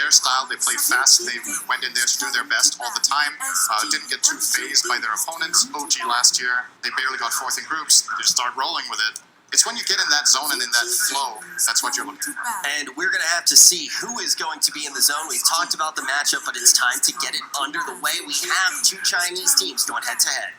their style. They played fast. They went in there to do their best all the time. Didn't get too phased by their opponents. OG last year, they barely got fourth in groups. They just start rolling with it. It's when you get in that zone and in that flow, that's what you're looking for. And we're going to have to see who is going to be in the zone. We've talked about the matchup, but it's time to get it under the way. We have two Chinese teams going head-to-head.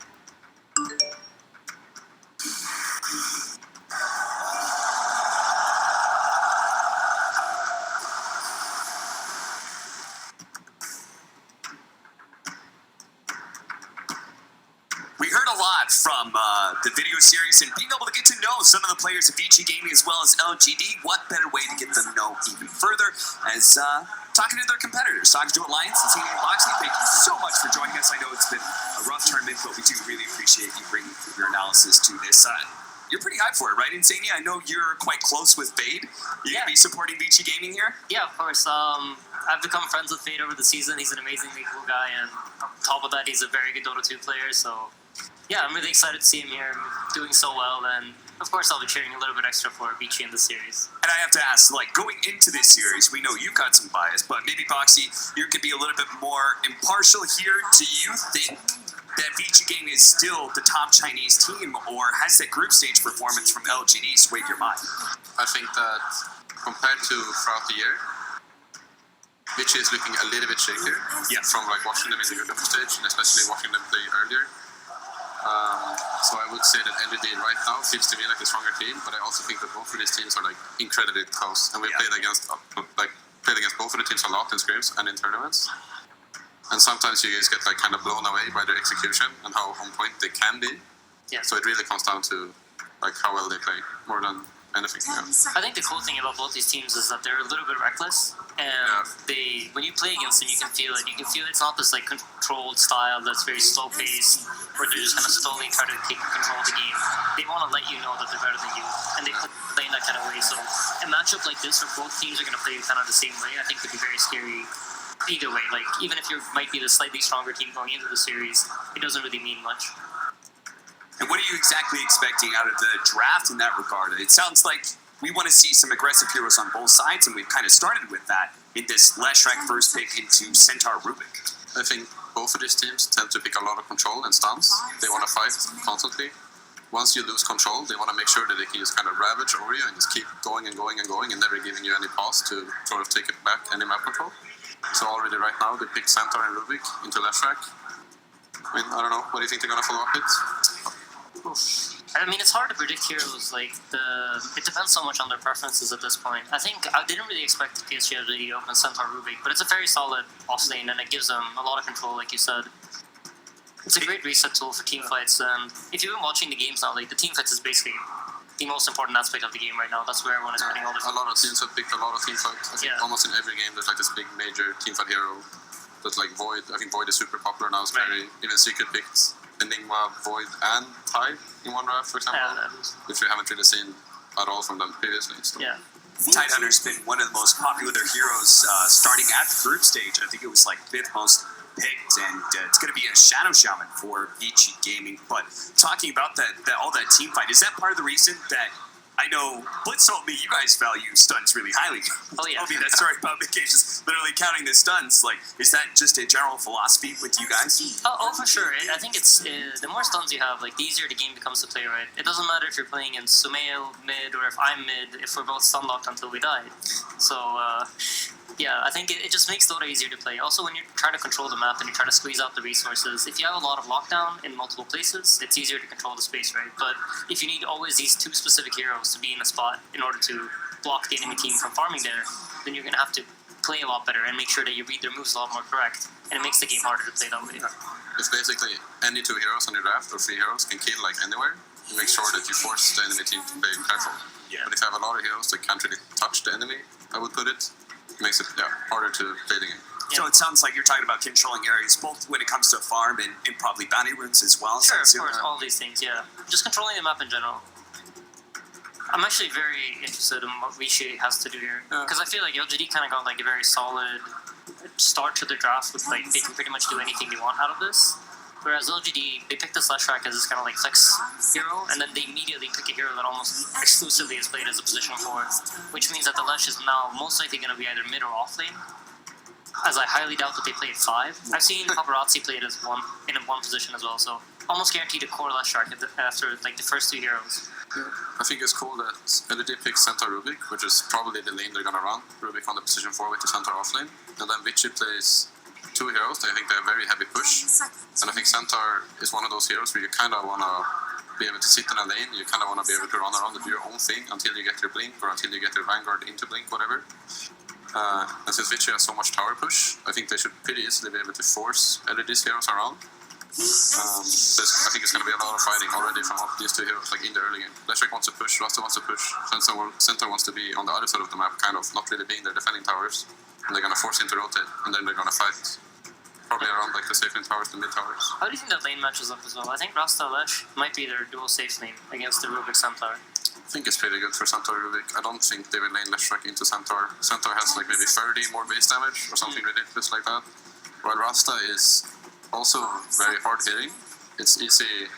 From the video series and being able to get to know some of the players of VG Gaming as well as LGD. What better way to get them to know even further as talking to their competitors, talking to Alliance and Senior Boxing. Thank you so much for joining us. I know it's been a rough tournament, but we do really appreciate you bringing your analysis to this. You're pretty hyped for it, right, Insania? I know you're quite close with Fade. You're going to be supporting VG Gaming here? Yeah, of course. I've become friends with Fade over the season. He's an amazingly cool guy, and on top of that, he's a very good Dota 2 player, so yeah, I'm really excited to see him here doing so well, and of course I'll be cheering a little bit extra for Vici in the series. And I have to ask, like, going into this series, we know you've got some bias, but maybe, Boxy, you could be a little bit more impartial here. Do you think that Vici Gaming is still the top Chinese team, or has that group stage performance from LGD swayed your mind? I think that compared to throughout the year, Vici is looking a little bit shakier. Yeah. From like watching them in the group stage, and especially watching them play earlier. So I would say that LGD right now feels to me like a stronger team, but I also think that both of these teams are like incredibly close, and we played against both of the teams a lot in scrims and in tournaments. And sometimes you guys get like kind of blown away by their execution and how on point they can be. Yeah. So it really comes down to like how well they play more than anything. Yeah. I think the cool thing about both these teams is that they're a little bit reckless, and when you play against them, you can feel it. You can feel it's not this like controlled style that's very slow paced, where they're just kind of slowly try to take control of the game. They want to let you know that they're better than you, and they play in that kind of way. So a matchup like this, where both teams are going to play kind of the same way, I think could be very scary. Either way, like even if you might be the slightly stronger team going into the series, it doesn't really mean much. And what are you exactly expecting out of the draft in that regard? It sounds like we want to see some aggressive heroes on both sides, and we've kind of started with that in this Leshrac first pick into Centaur Rubik. I think both of these teams tend to pick a lot of control and stuns. They want to fight constantly. Once you lose control, they want to make sure that they can just kind of ravage over you and just keep going and going and going and never giving you any pause to sort of take it back, any map control. So already right now, they picked Centaur and Rubik into Leshrac. I mean, I don't know. What do you think they're going to follow up with? I mean, it's hard to predict heroes. Like it depends so much on their preferences at this point. I think I didn't really expect PSG.LGD to open Centaur Rubik, but it's a very solid off lane, and it gives them a lot of control, like you said. It's a great reset tool for team fights, and if you've been watching the games now, like the team fights is basically the most important aspect of the game right now. That's where everyone is putting all their. A lot of teams have picked a lot of team fights. I think almost in every game there's like this big major team fight hero. That's like Void. I think Void is super popular now. It's very even Secret picked Enigma, Void, and Tide in one draft, for example, which we haven't really seen at all from them previously. So. Yeah. Tidehunter's been one of the most popular heroes starting at the group stage. I think it was like 5th most picked, and it's going to be a Shadow Shaman for Vici Gaming. But talking about all that team fight, is that part of the reason that I know Blitz told me you guys value stuns really highly? Oh, yeah. Told me that story about vacations, literally counting the stuns. Like, is that just a general philosophy with you guys? Oh, for sure. I think it's the more stuns you have, like the easier the game becomes to play, right? It doesn't matter if you're playing in Sumail mid or if I'm mid, if we're both stun locked until we die. So, yeah, I think it just makes Dota easier to play. Also, when you're trying to control the map and you're trying to squeeze out the resources, if you have a lot of lockdown in multiple places, it's easier to control the space, right? But if you need always these two specific heroes to be in a spot in order to block the enemy team from farming there, then you're going to have to play a lot better and make sure that you read their moves a lot more correct, and it makes the game harder to play that way. If basically any 2 heroes on your draft or 3 heroes can kill like anywhere, you make sure that you force the enemy team to play careful. Yeah. But if you have a lot of heroes that can't really touch the enemy, I would put it, makes it harder to play the game. So it sounds like you're talking about controlling areas, both when it comes to farm and probably bounty runes as well. Sure, of course, all these things, yeah. Just controlling the map in general. I'm actually very interested in what Vici has to do here, because I feel like LGD kind of got like a very solid start to the draft with like they can pretty much do anything they want out of this. Whereas LGD, they picked this Leshrac as this kind of like flex hero, and then they immediately pick a hero that almost exclusively is played as a position 4, which means that the Lesh is now most likely going to be either mid or off lane. as I highly doubt that they play at 5. I've seen Paparazzi play it as in one position as well, so almost guaranteed a core left shark after like the first 2 heroes. Yeah. I think it's cool that LGD picks Centaur Rubik, which is probably the lane they're gonna run. Rubik on the position 4 with the Centaur offlane, and then Vici plays 2 heroes. I think they're a very heavy push, and I think Centaur is one of those heroes where you kind of wanna be able to sit in a lane. You kind of want to be able to run around and do your own thing until you get your blink or until you get your Vanguard into blink, whatever. And since Vici has so much tower push, I think they should pretty easily be able to force LGD's heroes around. I think it's going to be a lot of fighting already from these 2 heroes, like in the early game. Leshrac wants to push, Rasta wants to push, Centaur wants to be on the other side of the map, kind of not really being there defending towers, and they're going to force him to rotate, and then they're going to fight probably around like the safe lane towers, the mid towers. How do you think that lane matches up as well? I think Rasta Lesh might be their dual safe lane against the Rubik Centaur. I think it's pretty good for Centaur Rubik. I don't think they will lane Leshrac into Centaur. Centaur has like maybe 30 more base damage or something ridiculous like that, while Rasta is also very hard hitting. It's easy.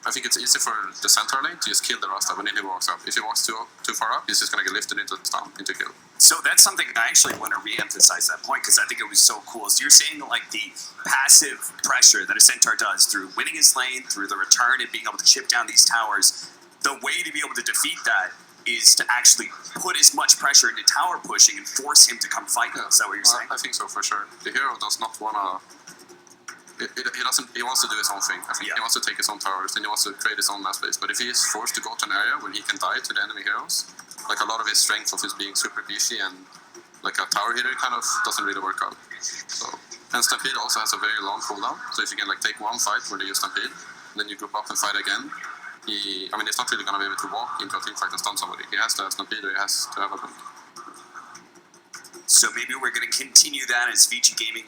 I think it's easy for the Centaur lane to just kill the Rasta when he walks up. If he walks too far up, he's just going to get lifted into stun, into kill. So that's something I actually want to re-emphasize that point because I think it was so cool. So you're saying like the passive pressure that a Centaur does through winning his lane, through the return and being able to chip down these towers, the way to be able to defeat that is to actually put as much pressure into tower pushing and force him to come fight. Yeah. Is that what you're saying? I think so for sure. The hero does not want to. He wants to do his own thing. I think he wants to take his own towers, and he wants to create his own mass base. But if he is forced to go to an area where he can die to the enemy heroes, like a lot of his strength of his being super beefy and like a tower hitter kind of doesn't really work out. So, and Stampede also has a very long cooldown. So if you can like take one fight where they use Stampede, and then you group up and fight again, he's not really going to be able to walk into a team fight and stun somebody. He has to have Stampede or he has to have a blink. So maybe we're going to continue that as Vici Gaming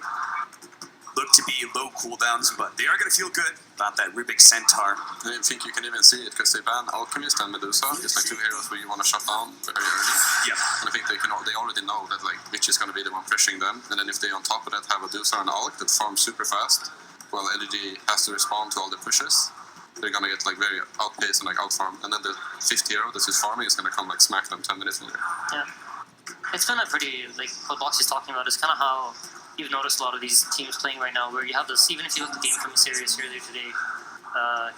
look to be low cooldowns, but they are going to feel good about that Rubik Centaur. I think you can even see it because they ban Alchemist and Medusa. It's like 2 heroes where you want to shut down very early. Yeah. And I think they already know that like Vici is going to be the one pushing them. And then if they on top of that have a Medusa and Alch that farms super fast, while LGD has to respond to all the pushes, they're going to get like very outpaced and like outfarmed. And then the 5th hero that's just farming is going to come like smack them 10 minutes later. Yeah. It's been a pretty, like what Boxy's talking about is kind of how you've noticed a lot of these teams playing right now, where you have this, even if you look at the game from a series earlier today,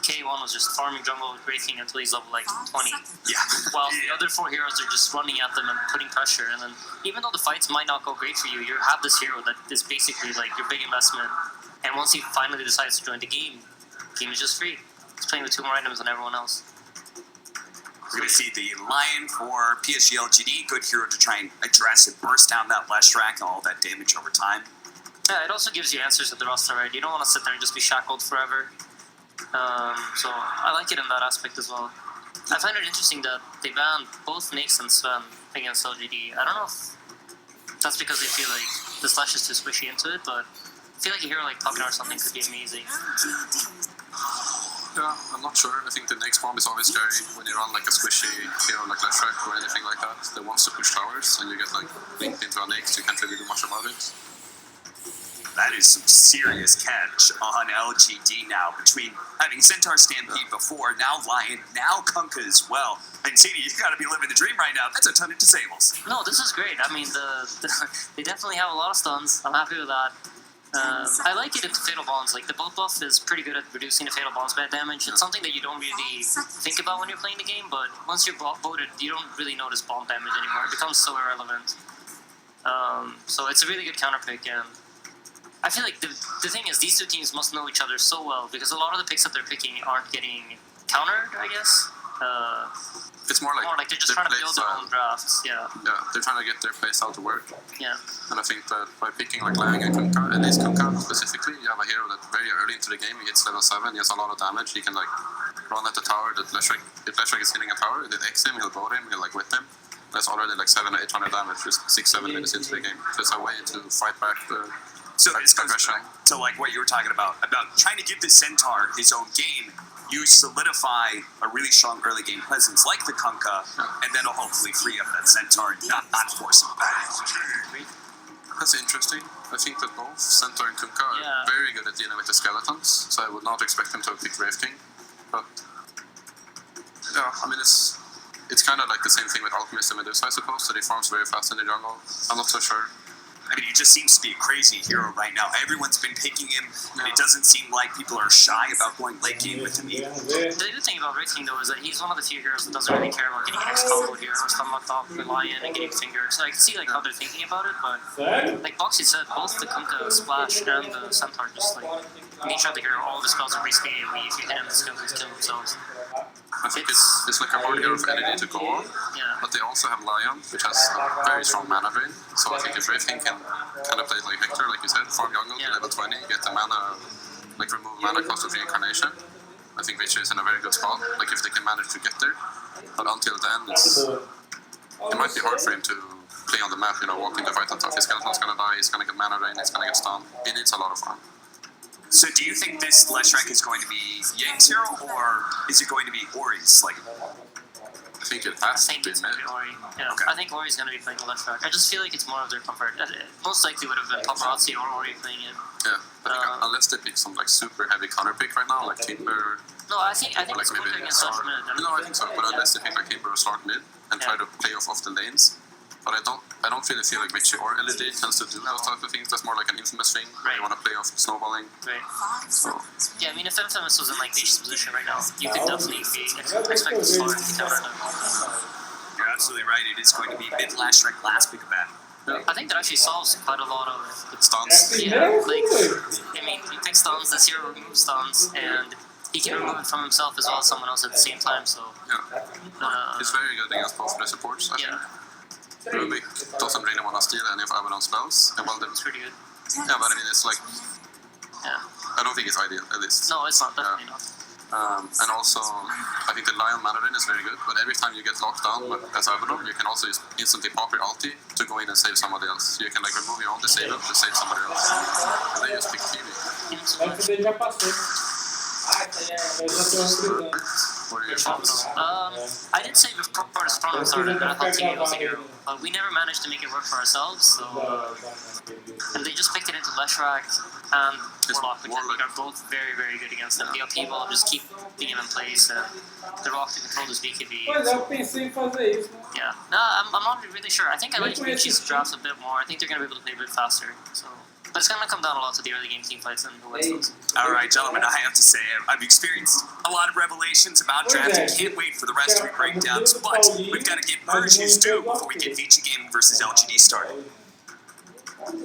K1 was just farming jungle with Great King until he's level like 20. Yeah. While the other 4 heroes are just running at them and putting pressure. And then even though the fights might not go great for you, you have this hero that is basically like your big investment. And once he finally decides to join the game is just free. He's playing with 2 more items than everyone else. We're going to see the Lion for PSG.LGD. Good hero to try and address and burst down that Leshrac and all that damage over time. Yeah, it also gives you answers at the roster, right? You don't want to sit there and just be shackled forever. So I like it in that aspect as well. I find it interesting that they banned both Nyx and Sven against LGD. I don't know if that's because they feel like the slash is too squishy into it, but I feel like a hero like Tucker or something could be amazing. Yeah, I'm not sure. I think the next bomb is always scary when you run like a squishy hero like Leshrac or anything like that wants to push towers and you get like linked into an Nyx, you can't really do much about it. That is some serious catch on LGD now, between having Centaur Stampede before, now Lion, now Kunkka as well. And CD, you gotta be living the dream right now. That's a ton of disables. No, this is great. I mean, they definitely have a lot of stuns. I'm happy with that. I like it if the Fatal Bonds, like the bolt buff is pretty good at reducing the Fatal Bonds bad damage. It's something that you don't really think about when you're playing the game, but once you're voted, you don't really notice bomb damage anymore. It becomes so irrelevant. So it's a really good counter pick, and I feel like the thing is, these 2 teams must know each other so well, because a lot of the picks that they're picking aren't getting countered, I guess. It's more like they're just trying to build their own drafts, yeah. Yeah, they're trying to get their playstyle to work. Yeah. And I think that by picking like Lang and Kunkka, at least Kunkka specifically, you have a hero that very early into the game, he hits level 7, he has a lot of damage, he can like run at the tower that Leshrac, if Leshrac is hitting a tower, they X him, he'll boat him, he'll like whip him. That's already like 700 or 800 damage just 6-7 minutes into the game. So it's a way to fight back the aggression. So like what you were talking about trying to give the Centaur his own game, you solidify a really strong early game presence like the Kunkka, and then it'll hopefully free up that Centaur and not force him back. That's interesting. I think that both Centaur and Kunkka are very good at dealing with the skeletons, so I would not expect them to pick Grave King. But yeah, I mean it's kind of like the same thing with Alchemist and Medusa, I suppose, that he farms very fast in the jungle. I'm not so sure. I mean, he just seems to be a crazy hero right now. Everyone's been picking him, and it doesn't seem like people are shy about going late game with him either. The good thing about Rifting, though, is that he's one of the few heroes that doesn't really care about getting an X-combo here or stunlocked off the Lion and getting Finger. So I can see like how they're thinking about it, but like Boxy said, both the Kunkka Splash and the Centaur just like make sure the hero all the spells are basically AoE. If you hit him, the skills just kill themselves. I think it's like a hard hero for enemy to go on, but they also have Lion, which has a very strong mana drain. So I think if Rifting can kind of play like Hector, like you said, farm jungle to level 20, get the mana, like remove mana cost of reincarnation, I think Vici is in a very good spot, like if they can manage to get there. But until then, it might be hard for him to play on the map, you know, walking the fight on top. His skeleton's gonna die, he's gonna get mana drain, he's gonna get stunned. He needs a lot of farm. So do you think this Leshrac is going to be Yang's hero, or is it going to be Ori's? Like, I think it has to be It's mid. gonna be Ori. Yeah, Okay. I think Ori's gonna be playing the left track. I just feel like it's more of their comfort. It most likely would have been Paparazzi or Ori playing it. Yeah, but unless they pick some like super heavy counter pick right now, like Timber, No, I think like it's maybe Kunkka against Dutch mid. No, I think so. But unless they pick like Timber or Slark mid and try to play off the lanes. But I don't really feel like Vici or LGD tends to do those type of things. That's more like an Infamous thing where you want to play off snowballing. Right. So Yeah, I mean, if Infamous was in like Vici's position right now, you could definitely expect the Slark to counter them. you're absolutely right. It is going to be mid Leshrac last pick of bat. I think that actually solves quite a lot of stuns. yeah, like I mean, he picks stuns, this hero removes stuns, and he can remove it from himself as well as someone else at the same time. So Yeah, it's very good against both the supports. I think. Rubik doesn't really want to steal any of Abaddon spells. And well, it's pretty good. yeah, but I mean, it's like Yeah. I don't think it's ideal at least. No, it's not definitely not. And also, I think the Lion mana drain is very good, but every time you get locked down as Abaddon, you can also just instantly pop your ulti to go in and save somebody else. So you can like remove your own disable to save somebody else. And they just pick TV. What are your thoughts? I did say before the storm started that I thought TV was a hero, but we never managed to make it work for ourselves, so and they just picked it into Leshrac and Warlock, which I think are both very, very good against them. The LP will just keep being in place, and the Rock to control this BKB. Pois é, eu pensei em fazer isso. Yeah, no, I'm not really sure. I think I like Vici's drafts a bit more. I think they're going to be able to play a bit faster, so. But it's going to come down a lot to the early game team fights and who wins those. All right, gentlemen, I have to say, I've experienced a lot of revelations about drafting. Can't wait for the rest of the breakdowns, but we've got to get merge news due before we get Vici Gaming versus LGD started.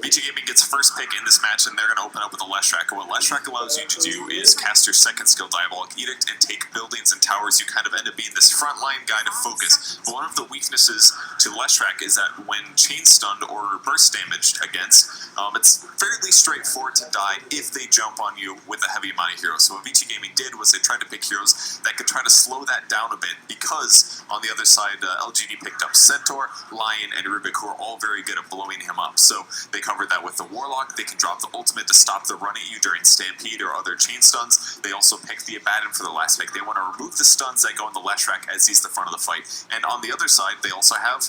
Vici Gaming gets first pick in this match, and they're going to open up with a Leshrac. And what Leshrac allows you to do is cast your second skill, Diabolic Edict, and take buildings and towers. You kind of end up being this frontline guy to focus. But one of the weaknesses to Leshrac is that when chain stunned or burst damaged against, it's fairly straightforward to die if they jump on you with a heavy amount of heroes. So what Vici Gaming did was they tried to pick heroes that could try to slow that down a bit, because on the other side, LGD picked up Centaur, Lion, and Rubik, who are all very good at blowing him up. So they covered that with the Warlock. They can drop the ultimate to stop the run at you during Stampede or other chain stuns. They also picked the Abaddon for the last pick. They want to remove the stuns that go in the Leshrac as he's the front of the fight. And on the other side, they also have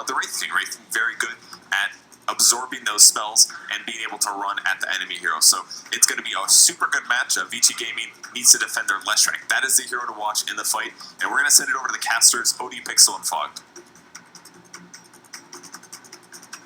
the Wraith King. Wraith King very good at absorbing those spells and being able to run at the enemy hero. So it's going to be a super good match. Vici Gaming needs to defend their Leshrac. That is the hero to watch in the fight. And we're going to send it over to the casters, OD Pixel and Fog.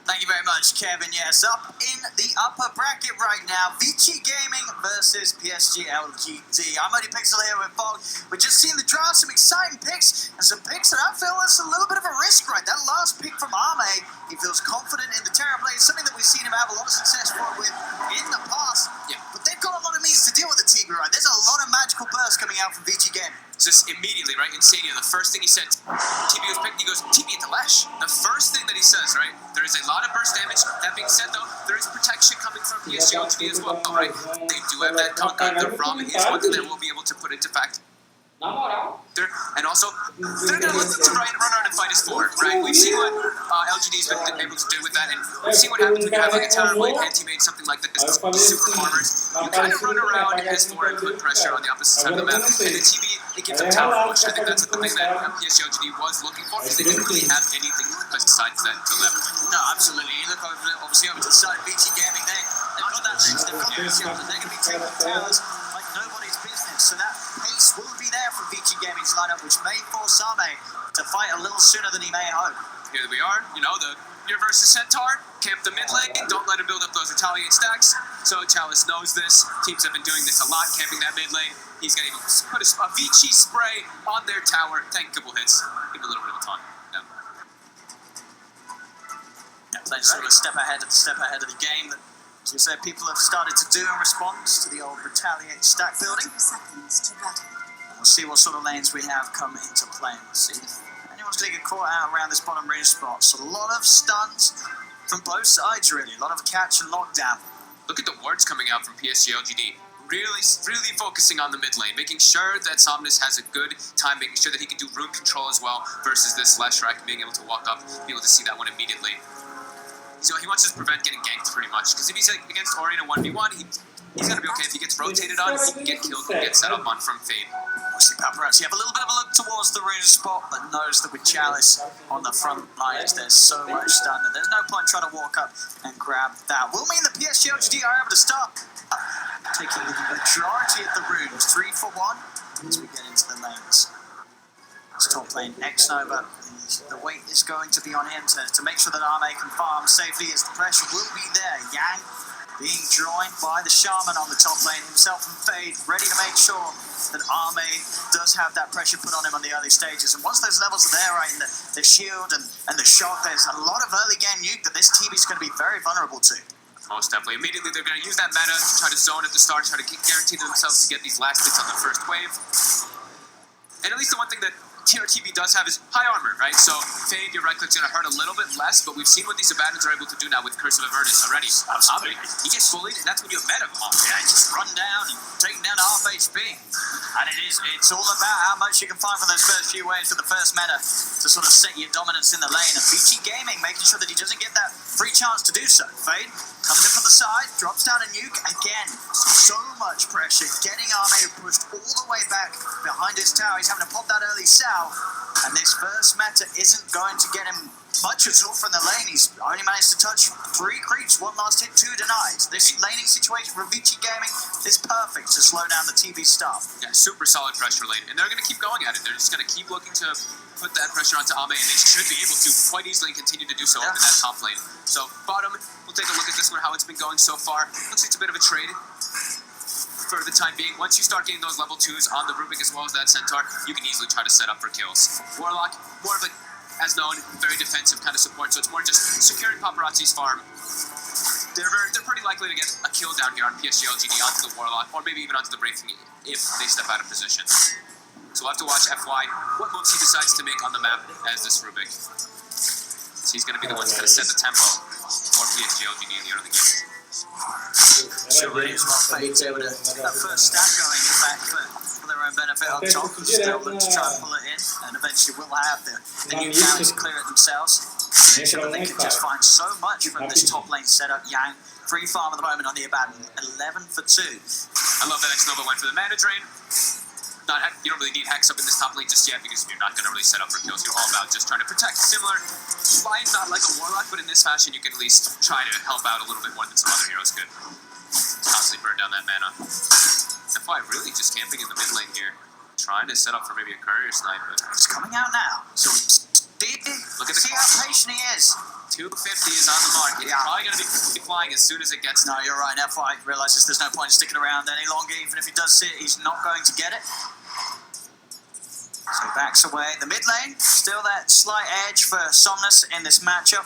Thank you very much, Kevin. Yes, up in the upper bracket right now, Vici Gaming versus PSG.LGD. I'm OD Pixel here with Fog. We've just seen the draw, some exciting picks, and some picks that I feel is a little bit of a risk, right? That last pick from Arme, he feels confident in the Terra Blade, something that we've seen him have a lot of success with in the past. Yeah. But they've got a lot of means to deal with the TB, right? There's a lot of magical bursts coming out from Vici Gaming. Just immediately, right, in Stadia, the first thing he said, TB was picked, he goes, TB into Lesh. The first thing that he says, right, there is a lot of burst damage. That being said, though, there is protection coming from PSG.LGD as well, right? They do have that Kunkka. The Ram is one thing that we'll be able to put into fact. Na moral. And also, they're going to look to run around and fight us forward, right? We've seen what LGD's been able to do with that, and we've seen what happens when you have like a Tower Blade anti-mate, something like this, super farmers. You kind of run around as forward and put pressure on the opposite side of the map, and the TB, it gives them tower push. I think that's the thing that PSG.LGD was looking for, because they didn't really have anything besides that to that point. No, absolutely. You look over, obviously over to the side of Vici Gaming, they've got that next step. They're going to be taking towers like nobody's business. So that pace will be there from Vici Gaming's lineup, which may force Arme to fight a little sooner than he may hope. Here we are, you know, the you're versus Centaur, camp the mid lane, don't let him build up those retaliate stacks. So Chalice knows this. Teams have been doing this a lot, camping that mid lane. He's going to put a Vici spray on their tower, tank a couple hits, give him a little bit of a taunt. Playing sort of a step ahead of the game that, as you said, people have started to do in response to the old retaliate stack building. We'll see what sort of lanes we have come into play. We'll see if anyone's going to get caught out around this bottom range spot. So a lot of stuns from both sides, really. A lot of catch and lockdown. Look at the words coming out from PSG.LGD. Really focusing on the mid lane, making sure that Somnus has a good time, making sure that he can do rune control as well versus this Leshrac being able to walk up, be able to see that one immediately. So he wants to prevent getting ganked pretty much, because if he's against Ori in a 1v1, he's going to be okay. If he gets rotated on, he can get killed and get set up on from Fade. We'll see Paparazzi have a little bit of a look towards the rune spot, but knows that with Chalice on the front lines, there's so much stun that there's no point trying to walk up and grab that. Will mean that PSG.LGD are able to start taking the majority of the runes, 3 for 1, as we get into the lanes. It's top lane X-Nova. The weight is going to be on him to make sure that Arme can farm safely, as the pressure will be there. Yang being joined by the Shaman on the top lane, himself and Fade, ready to make sure that Arme does have that pressure put on him on the early stages. And once those levels are there, right, in the shield and the shock, there's a lot of early game nuke that this team is going to be very vulnerable to. Most definitely. Immediately, they're going to use that meta to try to zone at the start, try to guarantee themselves to get these last hits on the first wave. And at least the one thing that TRTV does have is high armor, right? So Fade, your right click's going to hurt a little bit less, but we've seen what these Abaddons are able to do now with Curse of Avernus already. Absolutely. He gets bullied, and that's when you have meta. Yeah, just run down and take down to half HP. And it's all about how much you can find from those first few waves of the first meta to sort of set your dominance in the lane. And Vici Gaming making sure that he doesn't get that free chance to do so. Fade comes in from the side, drops down a nuke. Again, so much pressure, getting Arme pushed all the way back behind his tower. He's having to pop that early south. And this first meta isn't going to get him much at all from the lane. He's only managed to touch 3 creeps, 1 last hit, 2 denied. This laning situation for Vici Gaming is perfect to slow down the TV stuff. Yeah, super solid pressure lane. And they're going to keep going at it. They're just going to keep looking to put that pressure onto Ame, and they should be able to quite easily continue to do so in that top lane. So bottom, we'll take a look at this one, how it's been going so far. Looks like it's a bit of a trade for the time being. Once you start getting those level 2s on the Rubik as well as that Centaur, you can easily try to set up for kills. Warlock, more of a, as known, very defensive kind of support, so it's more just securing Paparazzi's farm. They're pretty likely to get a kill down here on PSG.LGD onto the Warlock, or maybe even onto the Brave King if they step out of position. So we'll have to watch FY, what moves he decides to make on the map as this Rubik. So he's going to be the one to kind of set the tempo for PSG.LGD in the early game. Sure it is. Well, Fade's able to get that first stack going, in fact, for their own benefit on top. Still look to try and pull it in, and eventually will have the new Yang to clear it themselves. So that they can just find so much from this top lane setup. Yang, free farm at the moment on the Abaddon, 11 for 2. I love that X-Nova went for the mana drain. You don't really need Hex up in this top lane just yet, because you're not going to really set up for kills. You're all about just trying to protect. Similar, Lion's not like a Warlock, but in this fashion, you can at least try to help out a little bit more than some other heroes could. Constantly burn down that mana. FY really just camping in the mid lane here, trying to set up for maybe a courier snipe. But it's coming out now. So look at see how patient he is. 250 is on the mark. It's probably going to be flying as soon as it gets. No, you're right. FY realizes there's no point in sticking around any longer. Even if he does see it, he's not going to get it. So he backs away. The mid lane, still that slight edge for Somnus in this matchup.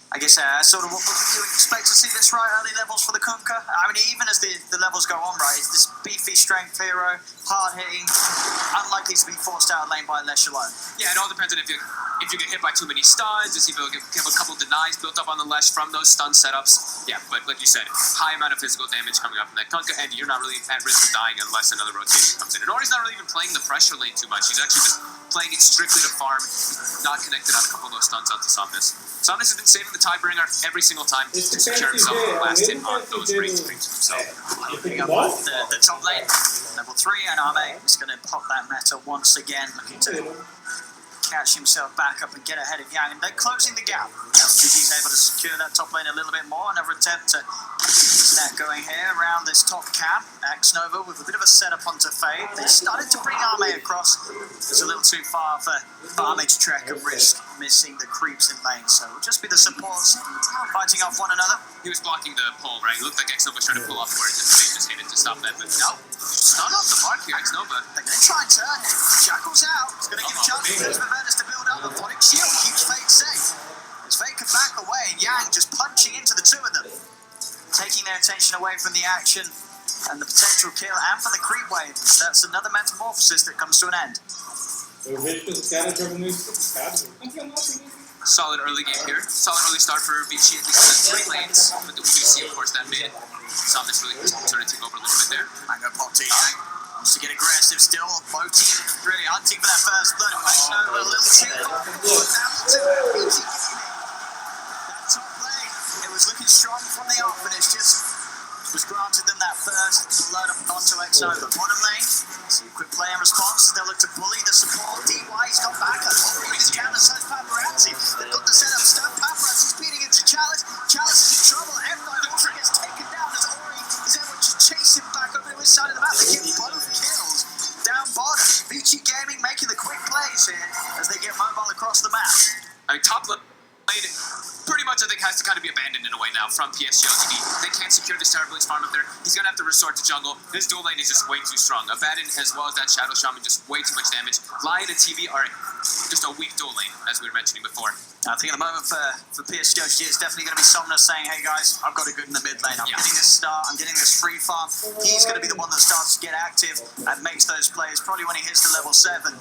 I guess sort of what would you expect to see this right early levels for the Kunkka? I mean, even as the levels go on, right, it's this beefy strength hero, hard hitting, unlikely to be forced out of lane by Lesh alone. Yeah, it all depends on if you get hit by too many stuns, if you have a couple denies built up on the Lesh from those stun setups. Yeah, but like you said, high amount of physical damage coming up from that Kunkka, and you're not really at risk of dying unless another rotation comes in. And Ori's not really even playing the pressure lane too much. He's actually just playing it strictly to farm, not connected on a couple of those stuns onto Somnus. Somnus has been saving the Tidebringer every single time to secure himself the last hit on those rings creeps. So, picking up off the top lane, level 3, and Arme is going to pop that meta once again, looking to catch himself back up and get ahead of Yang, and they're closing the gap. LGD's able to secure that top lane a little bit more. Another attempt to get that going here around this top camp. X-Nova with a bit of a setup onto Fade. They started to bring Arme across. It's a little too far for Arme to trek and risk missing the creeps in lane. So it'll just be the supports fighting off one another. He was blocking the pull, right? It looked like Xnova was trying to pull upwards and they just hit it to stop that. But no, stun off the mark here, Xnova. They're going to try and turn it. Shackle's out. It's going to give a chance for the Vertus to build up. The Phonic Shield keeps Fade safe. As Fade can back away, and Yang just punching into the two of them, taking their attention away from the action and the potential kill and from the creep wave. That's another metamorphosis that comes to an end. Eu vejo que os caras jogam meio esticado. Solid early game here. Solid early start for Vici, at least in the 3 lanes. But we do see, of course, that mid. Something's really starting to take over a little bit there. I'm going to pop to Yang. Wants to get aggressive still. Both teams really hunting for that first blood. A little too. That top lane, it was looking strong from the off, and it's just was granted them that first blood onto Xnova. Bottom lane, see a quick play in response. They'll look to bully the support. DY's got back up. He's counter side Paparazzi. They've got the setup stuff. Paparazzi's beating into Chalice. Chalice is in trouble. Everybody also gets taken down as Ori is able to chase him back over to his side of the map. They get both kills down bottom. Vici Gaming making the quick plays here as they get mobile across the map. I mean, top lane pretty much, I think, has to kind of be abandoned in a way now from PSG.LGD. They can't secure this Tower Blaze farm up there. He's going to have to resort to jungle. This dual lane is just way too strong. Abaddon, as well as that Shadow Shaman, just way too much damage. Lion and TV are just a weak dual lane, as we were mentioning before. I think at the moment for PSG.LGD, it's definitely going to be Somnus saying, hey guys, I've got it good in the mid lane. I'm getting this start, I'm getting this free farm. He's going to be the one that starts to get active and makes those plays, probably when he hits the level 7.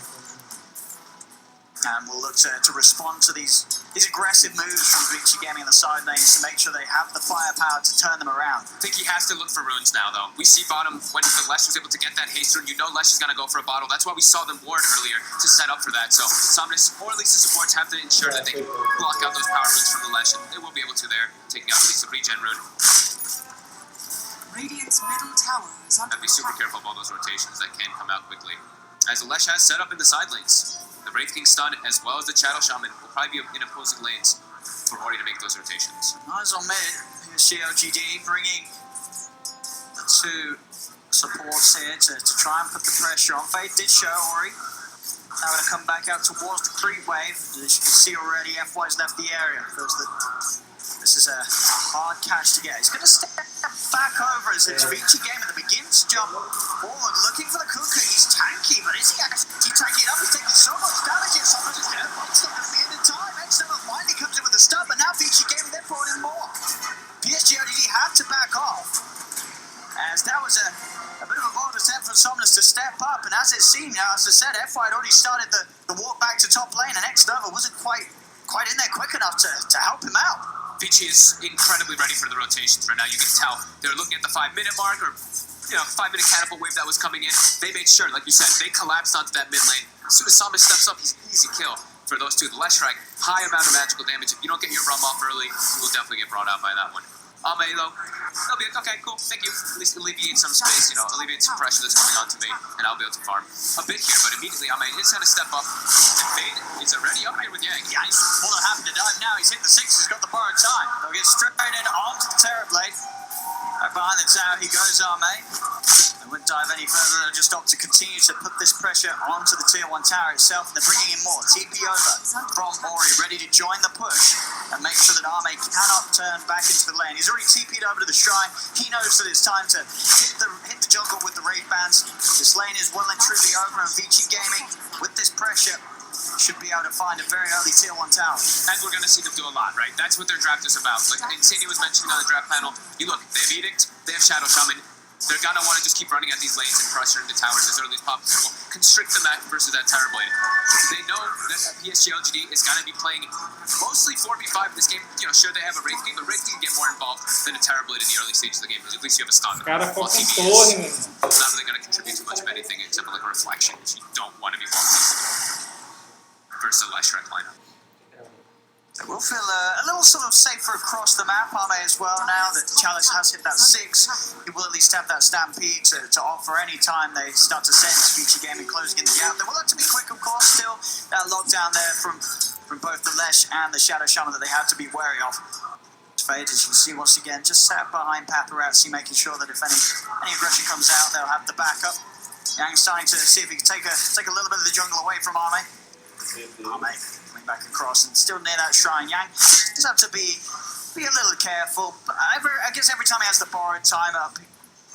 And we'll look to respond to these aggressive moves from Vici Gaming on the side lanes to make sure they have the firepower to turn them around. I think he has to look for runes now, though. We see bottom, when Lesh was able to get that haste rune, you know Lesh is going to go for a bottle. That's why we saw them ward earlier to set up for that. So Somnus, or at least the supports, have to ensure that they can block out those power runes from the Lesh, and they will be able to there, taking out at least the regen rune. Radiant's middle tower is under I'd be super careful of all those rotations that can come out quickly. As the Lesh has set up in the side lanes. The Wraith King stun, as well as the Shadow Shaman, will probably be in opposing lanes for Ori to make those rotations. Eyes on mid, PSG.LGD bringing the two supports here to try and put the pressure on. Fade did show Ori. Now going to come back out towards the creep wave. As you can see already, FY's left the area. Feels that this is a hard catch to get. He's going to step back over as it's Vici Gaming that begins to jump forward, looking for the Kunkka. He's tanky, but is he actually taking it up? He's taking so much damage here. Someone's just dead. It's not going to be in time. Xnova finally comes in with the stun, but now Vici Gaming, they're brought in more. PSG.LGD had to back off, as that was a bit of a bold attempt from Somnus to step up, and as it seemed, now, as I said, FY had already started the walk back to top lane, and Xnova wasn't quite in there quick enough to help him out. Vici is incredibly ready for the rotations right now. You can tell they're looking at the 5-minute mark, or 5-minute catapult wave that was coming in. They made sure, like you said, they collapsed onto that mid lane. As soon as Somnus steps up, he's an easy kill for those two. The Leshrac, high amount of magical damage. If you don't get your rum off early, you will definitely get brought out by that one. Ame, though, they'll be like, okay, cool, thank you. At least alleviate some space, alleviate some pressure that's coming onto me, and I'll be able to farm a bit here. But immediately, Ame is going to step up, and Fade is already up here with Yang. Yeah, he's more than happy to dive now. He's hit the 6, he's got the borrowed time. They'll get straight in onto the Terrorblade. Right behind the tower, he goes, Ame. They wouldn't dive any further, they'll just opt to continue to put this pressure onto the Tier 1 tower itself. They're bringing in more. TP over from Ori, ready to join the push and make sure that Ame cannot turn back into the lane. He's already TP'd over to the shrine. He knows that it's time to hit the jungle with the raid bands. This lane is well and truly over, and Vici Gaming, with this pressure, should be able to find a very early Tier 1 tower. And we're going to see them do a lot, right? That's what their draft is about. Like Insani was mentioning on the draft panel, you look, they have Edict, they have Shadow Shaman. They're going to want to just keep running at these lanes and pressuring the towers as early as possible. Constrict the map versus that Terrorblade. They know that PSG.LGD is going to be playing mostly 4v5 in this game. Sure, they have a Wraith King, but Wraith King can get more involved than a Terrorblade in the early stages of the game, because at least you have a stun. While TV is not really going to contribute too much of anything except for like a reflection, which you don't want to be walking versus a Leshrac lineup. We'll feel a little sort of safer across the map, Ame, as well, now that Chalice has hit that 6. He will at least have that Stampede to offer any time they start to sense Vici Gaming closing in the gap. They will have to be quick, of course, still. That lockdown there from both the Lesh and the Shadow Shaman that they have to be wary of. Fade, as you can see once again, just sat behind Paparazzi, making sure that if any aggression comes out, they'll have the backup. Yang starting to see if he can take a little bit of the jungle away from Ame. Ame back across and still near that shrine. Yang just have to be a little careful. But I guess every time he has the borrowed time up,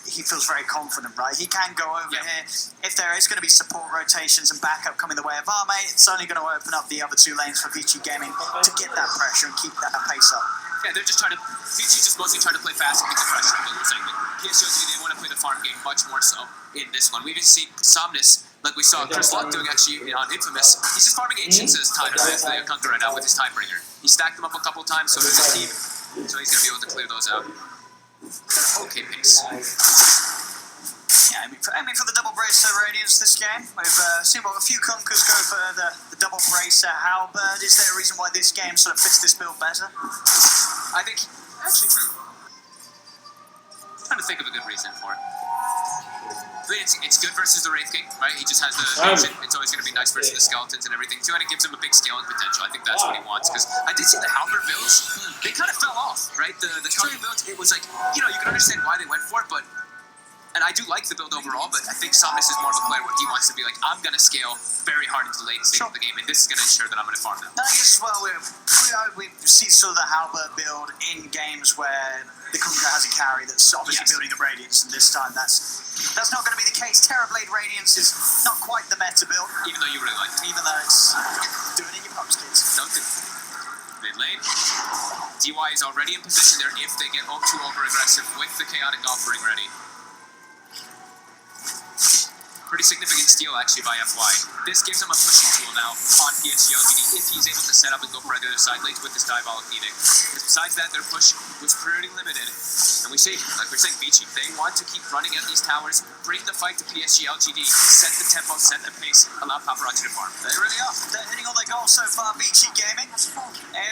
he feels very confident, right? He can go over here. If there is going to be support rotations and backup coming the way of Arme, it's only going to open up the other 2 lanes for VG Gaming to get that pressure and keep that pace up. Yeah, they're just trying to. VG just mostly trying to play fast and get the pressure. But we're saying PSG.LGD, they want to play the farm game much more so in this one. We've even seen Somnus, like we saw Chris Luck doing actually on Infamous. He's just farming Ancients as time with the Kunkka right now with his Tidebringer. He stacked them up a couple times, so does his team. So he's going to be able to clear those out. Okay pace. Yeah, aiming for the double bracer Radiance this game. We've seen a few Kunkkas go for the double bracer Halberd. Is there a reason why this game sort of fits this build better? I think, actually, I'm trying to think of a good reason for it. I mean, it's good versus the Wraith King, right? He just has the action. It's always going to be nice versus the skeletons and everything too, and it gives him a big scaling potential. I think that's what he wants, because I did see the Halberd builds. They kind of fell off, right? The Kunkka builds, it was like, you can understand why they went for it, but and I do like the build overall, but I think Somnus is more of a player where he wants to be like, I'm going to scale very hard into the late stage of the game, and this is going to ensure that I'm going to farm them. I guess as well, we see sort of the Halberd build in games where the Kunkka has a carry that's obviously building the Radiance, and this time that's not going to be the case. Terrorblade Radiance is not quite the meta build. Even though you really like it. Even though it's do it in your pubs, kids. Don't do it. Mid lane. DY is already in position there if they get too over-aggressive with the Chaotic Offering ready. Pretty significant steal actually by FY. This gives him a pushing tool now on PSG.LGD if he's able to set up and go for other side lanes with this Diabolic Edict. Besides that, their push was pretty limited. And we see, like we're saying, Vici, they want to keep running at these towers, bring the fight to PSG.LGD, set the tempo, set the pace, allow Paparazzi to farm. They really are. They're hitting all their goals so far, Vici Gaming.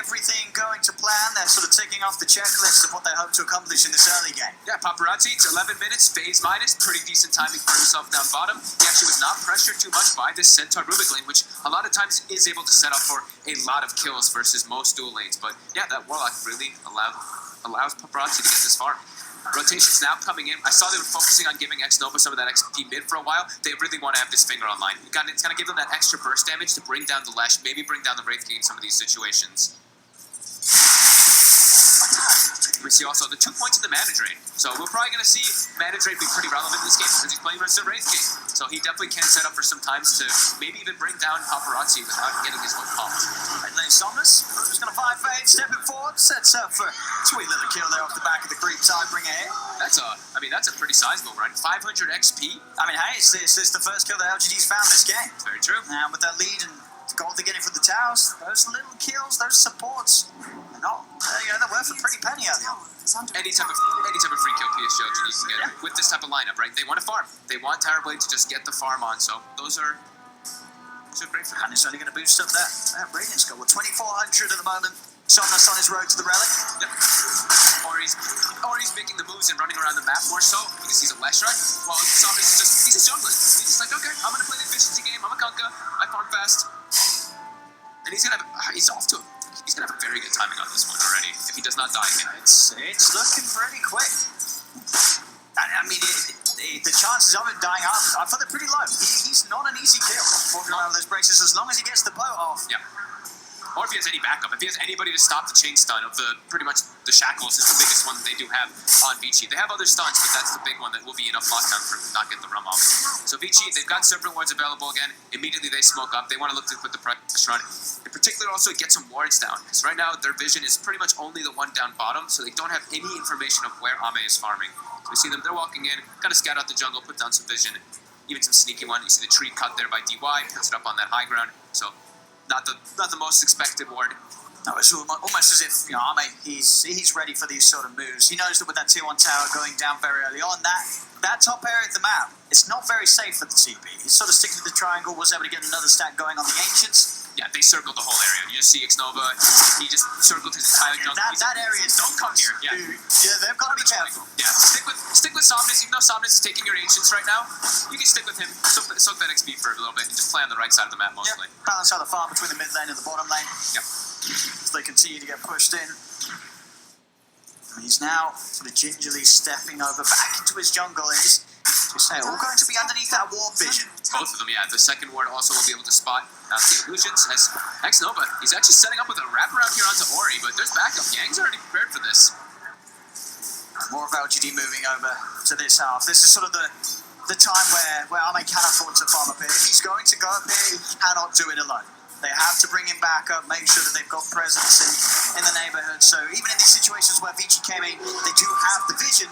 Everything going to plan. They're sort of ticking off the checklist of what they hope to accomplish in this early game. Yeah, Paparazzi, it's 11 minutes, phase minus, pretty decent timing for himself down bottom. He actually was not pressured too much by this Centaur Rubik lane, which a lot of times is able to set up for a lot of kills versus most dual lanes. But yeah, that Warlock really allows Paparazzi to get this far. Rotations now coming in. I saw they were focusing on giving X-Nova some of that XP mid for a while. They really want to have this finger online. It's going to give them that extra burst damage to bring down the Lash, maybe bring down the Wraith King in some of these situations. We see also the 2 points in the mana drain. So we're probably going to see mana drain be pretty relevant in this game because he's playing versus the Wraith King. So he definitely can set up for some times to maybe even bring down Paparazzi without getting his hook popped. Right lane Somnus, who's going to find fade, stepping forward, sets up for a sweet little kill there off the back of the creep Tidebringer here. That's a pretty sizable run. 500 XP. I mean, hey, it's the first kill that LGD's found this game. It's very true. And with that lead and gold they're getting from the towers, those little kills, those supports, they're worth a pretty penny early on. Any type of free kill PSG.LGD can get with this type of lineup, right? They want to farm. They want Terrorblade to just get the farm on. So those are great for them. And it's only going to boost up that Radiance goal. With 2,400 at the moment. Somnus on his road to the relic. Yep. Or he's making the moves and running around the map more so because he's a Leshrac. While Somnus is he's a jungler. He's just like, okay, I'm gonna play the efficiency game. I'm a Kunkka. I farm fast. And he's gonna have a very good timing on this one already if he does not die again. It's looking pretty quick. I mean, the chances of him dying off, I thought they're pretty low. He's not an easy kill walking around with those braces as long as he gets the boat off. Yeah. Or if he has any backup. If he has anybody to stop the chain stun of pretty much the shackles is the biggest one that they do have on Vici. They have other stuns, but that's the big one that will be enough lockdown for him to not get the rum off. So Vici, they've got Serpent Wards available again. Immediately they smoke up. They want to look to put the pressure on. In particular, also get some wards down. Because right now their vision is pretty much only the one down bottom, so they don't have any information of where Ame is farming. So we see them, they're walking in, kind of scout out the jungle, put down some vision. Even some sneaky one. You see the tree cut there by DY, puts it up on that high ground. So not the most expected ward. No, it's almost as if Ame, he's ready for these sort of moves. He knows that with that tier 1 tower going down very early on, that top area of the map, it's not very safe for the TP. He's sort of sticking to the triangle, was able to get another stack going on the Ancients. Yeah, they circled the whole area. You just see X-Nova, he just circled his entire jungle. That area is don't come here. Yeah, they've got to be careful. Yeah, stick with Somnus. Even though Somnus is taking your Ancients right now, you can stick with him, soak that XP for a little bit, and just play on the right side of the map mostly. Yeah, balance out the farm between the mid lane and the bottom lane. Yep. As they continue to get pushed in. And he's now sort of gingerly stepping over back into his jungle. He's Say, all going to be underneath that ward vision. Both of them, yeah. The second ward also will be able to spot out the illusions as X-Nova, he's actually setting up with a wraparound here onto Ori, but there's backup. Yang's already prepared for this. More of LGD moving over to this half. This is sort of the time where Ame can afford to farm up here. If he's going to go up here, he cannot do it alone. They have to bring him back up, make sure that they've got presence in the neighborhood. So even in these situations where Vici came in, they do have the vision.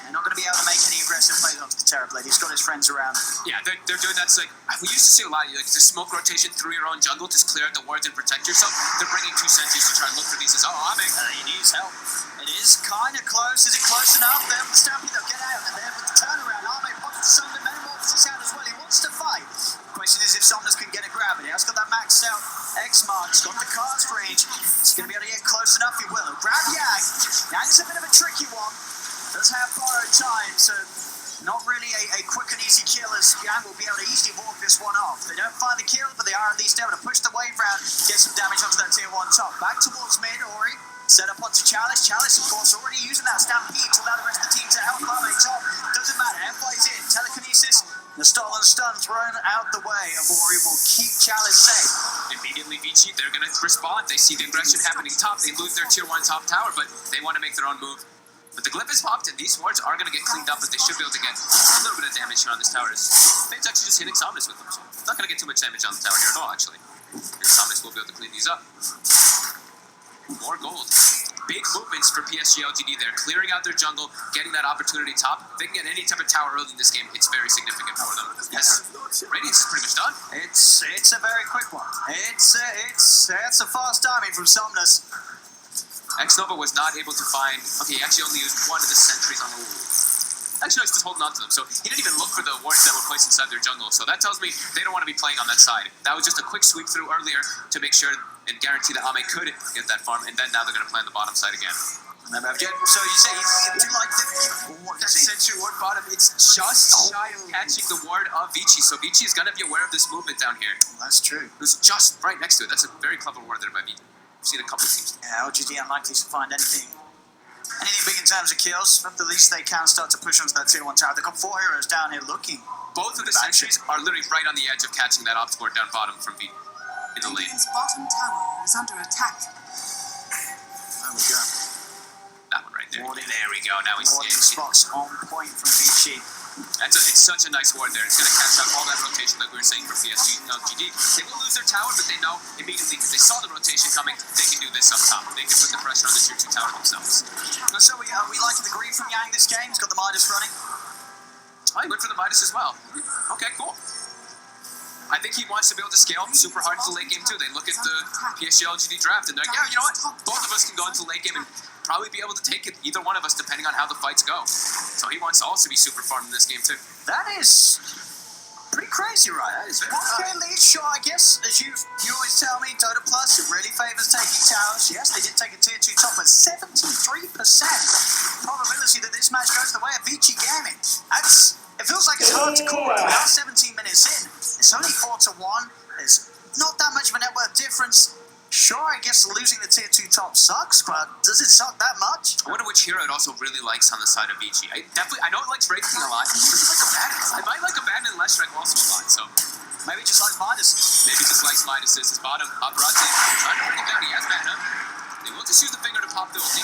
They're not going to be able to make any aggressive plays onto the Terrorblade. He's got his friends around. Yeah, they're doing that. So like, we used to see a lot. Like the smoke rotation through your own jungle, just clear out the wards and protect yourself. They're bringing 2 sentries to try and look for these. He needs help. It is kind of close. Is it close enough? There with the Stampede, they'll get out. And there with the turnaround, Ame pockets some of the metamorphosis out as well. He wants to fight. Question is if Somnus can get a grab. He has got that maxed out X-Mark. He's got the cast range. He's going to be able to get close enough. He will. He'll grab Yang. Yang is a bit of a tricky one. Does have borrowed time, so not really a quick and easy kill as Yang will be able to easily walk this one off. They don't find the kill, but they are at least able to push the wave round, get some damage onto that tier 1 top. Back towards mid, Ori. Set up onto Chalice. Chalice, of course, already using that Stampede to allow the rest of the team to help Ame top. Doesn't matter. F-Fight's in. Telekinesis. The stolen stun thrown out the way of Ori will keep Chalice safe. Immediately, Vici, they're going to respond. They see the aggression happening top. They lose their tier 1 top tower, but they want to make their own move. But the glyph is popped, and these wards are going to get cleaned up, but they should be able to get a little bit of damage here on this tower. It's actually just hitting Somnus with them, so it's not going to get too much damage on the tower here at all, actually. And Somnus will be able to clean these up. More gold. Big movements for PSG.LGD there, clearing out their jungle, getting that opportunity top. If they can get any type of tower early in this game, it's very significant for them. Yes, Radiance is pretty much done. It's a very quick one. It's a fast timing from Somnus. X-Nova was not able to find... Okay, he actually only used one of the sentries on the wall. Actually, he's just holding on to them, so he didn't even look for the wards that were placed inside their jungle, so that tells me they don't want to be playing on that side. That was just a quick sweep through earlier to make sure and guarantee that Ame could get that farm, and then now they're going to play on the bottom side again. So you say you do like that sentry ward bottom, it's just shy of catching the ward of Vici, so Vici is going to be aware of this movement down here. That's true. It was just right next to it. That's a very clever ward there by Vici. I've seen a couple of teams. Yeah, LGD unlikely to find anything big in terms of kills, but at least they can start to push onto that tier 1 tower. They've got 4 heroes down here looking. Both of the sentries are literally right on the edge of catching that optical ward down bottom from V in the lane. His bottom tower is under attack. There we go. That one right there. There we go. Now he's Warding spots on point from Vici. It's such a nice ward there. It's going to catch out all that rotation like we were saying for PSG.LGD. They will lose their tower, but they know immediately because they saw the rotation coming, they can do this up top. They can put the pressure on the tier 2 tower themselves. So we liking the green from Yang this game. He's got the Midas running. Oh, he went for the Midas as well. Okay, cool. I think he wants to be able to scale super hard into the late game too. They look at the PSG.LGD draft and they're like, yeah, you know what? Both of us can go into the late game and probably be able to take it, either one of us, depending on how the fights go. So he wants to also be super farmed in this game too. That is pretty crazy, right? That is very lead shot, I guess. As you always tell me, Dota Plus, it really favors taking towers. Yes, they did take a tier 2 top, but 73% probability that this match goes the way of Vici Gaming. It feels like it's hard to call. We're now 17 minutes in. It's only 4-1. There's not that much of a net worth difference. Sure, I guess losing the tier 2 top sucks, but does it suck that much? I wonder which hero it also really likes on the side of Vici. I know it likes Breaking a lot. It doesn't like Abaddon. I might like Abaddon and Leshrac also a lot, so... Maybe just likes Midas. Maybe just likes Midas. His bottom. Paparazzi trying to bring him down. He has mana. They will just use the finger to pop the ulti.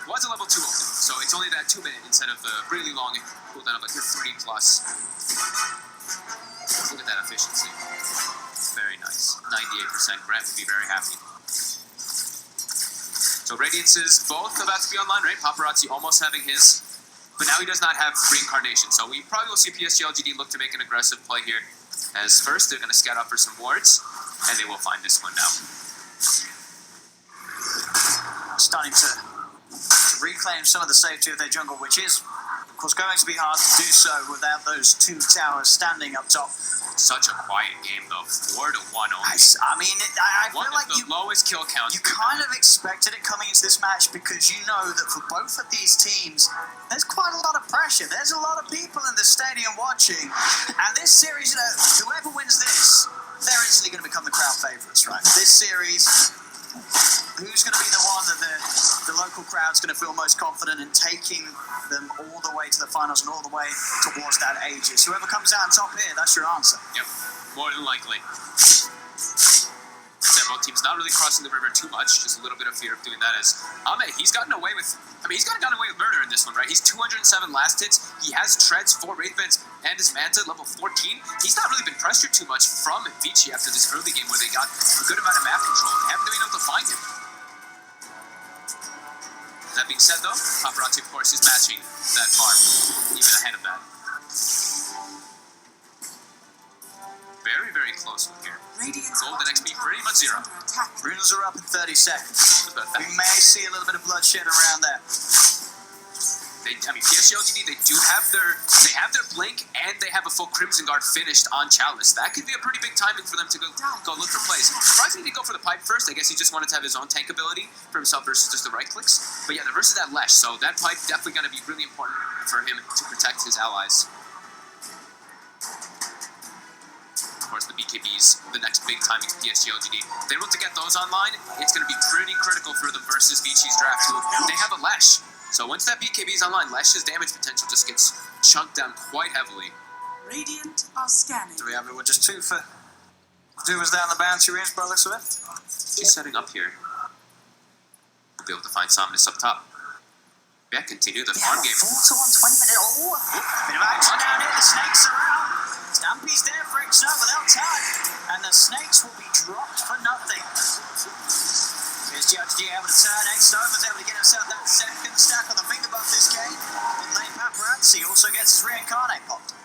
It was a level 2 ulti, so it's only that 2 minute instead of the really long cooldown of like 3+. Look at that efficiency. Very nice. 98%. Grant would be very happy. So Radiance is both about to be online, right? Paparazzi almost having his. But now he does not have Reincarnation. So we probably will see PSG.LGD look to make an aggressive play here. As first, they're going to scout out for some wards. And they will find this one now. Starting to reclaim some of the safety of their jungle, which is, of course, going to be hard to do so without those 2 towers standing up top. Such a quiet game, though. 4-1 only. I mean, I feel like the lowest kill count. You kind of expected it coming into this match because you know that for both of these teams, there's quite a lot of pressure. There's a lot of people in the stadium watching. And this series, whoever wins this, they're instantly going to become the crowd favourites, right? This series, Who's going to be the one that the local crowd's going to feel most confident in taking them all the way to the finals and all the way towards that Aegis? Whoever comes out on top here, that's your answer. Yep, more than likely. Several teams not really crossing the river too much, just a little bit of fear of doing that as Ame, he's gotten away with, he's gotten away with murder in this one, right? He's 207 last hits, he has treads, 4 Wraithbends, and his Manta, level 14. He's not really been pressured too much from Vici after this early game where they got a good amount of map control. They haven't been able to find him. That being said though, Paparazzi of course is matching that farm, even ahead of that. Very, very close one here. Golden XP pretty much 0. Runes are up in 30 seconds. We may see a little bit of bloodshed around there. PSG.LGD, they have their blink and they have a full Crimson Guard finished on Chalice. That could be a pretty big timing for them to go look for plays. Surprisingly, he didn't go for the pipe first. I guess he just wanted to have his own tank ability for himself versus just the right clicks. But yeah, the versus that Lesh, so that pipe definitely going to be really important for him to protect his allies. Of course, the BKBs, the next big timing to PSG.LGD. If they're able to get those online, it's going to be pretty critical for them versus Vici's draft, who they have a Lesh. So once that BKB is online, Lesh's damage potential just gets chunked down quite heavily. Radiant are scanning. Do we have it? We're just 2 for... 2 was down the bounty range, by the looks of it. She's setting up here. We'll be able to find Somnus up top. Yeah, continue the farm game. 4 to 1, 20 minute. Oh, bit of action down here. The snakes are out. Stampy's there for Exo without time. And the snakes will be dropped for nothing. PSG.LGD able to turn. Exo was able to get himself that second stack on the finger buff this game. And lane Paparazzi also gets his reincarnate popped.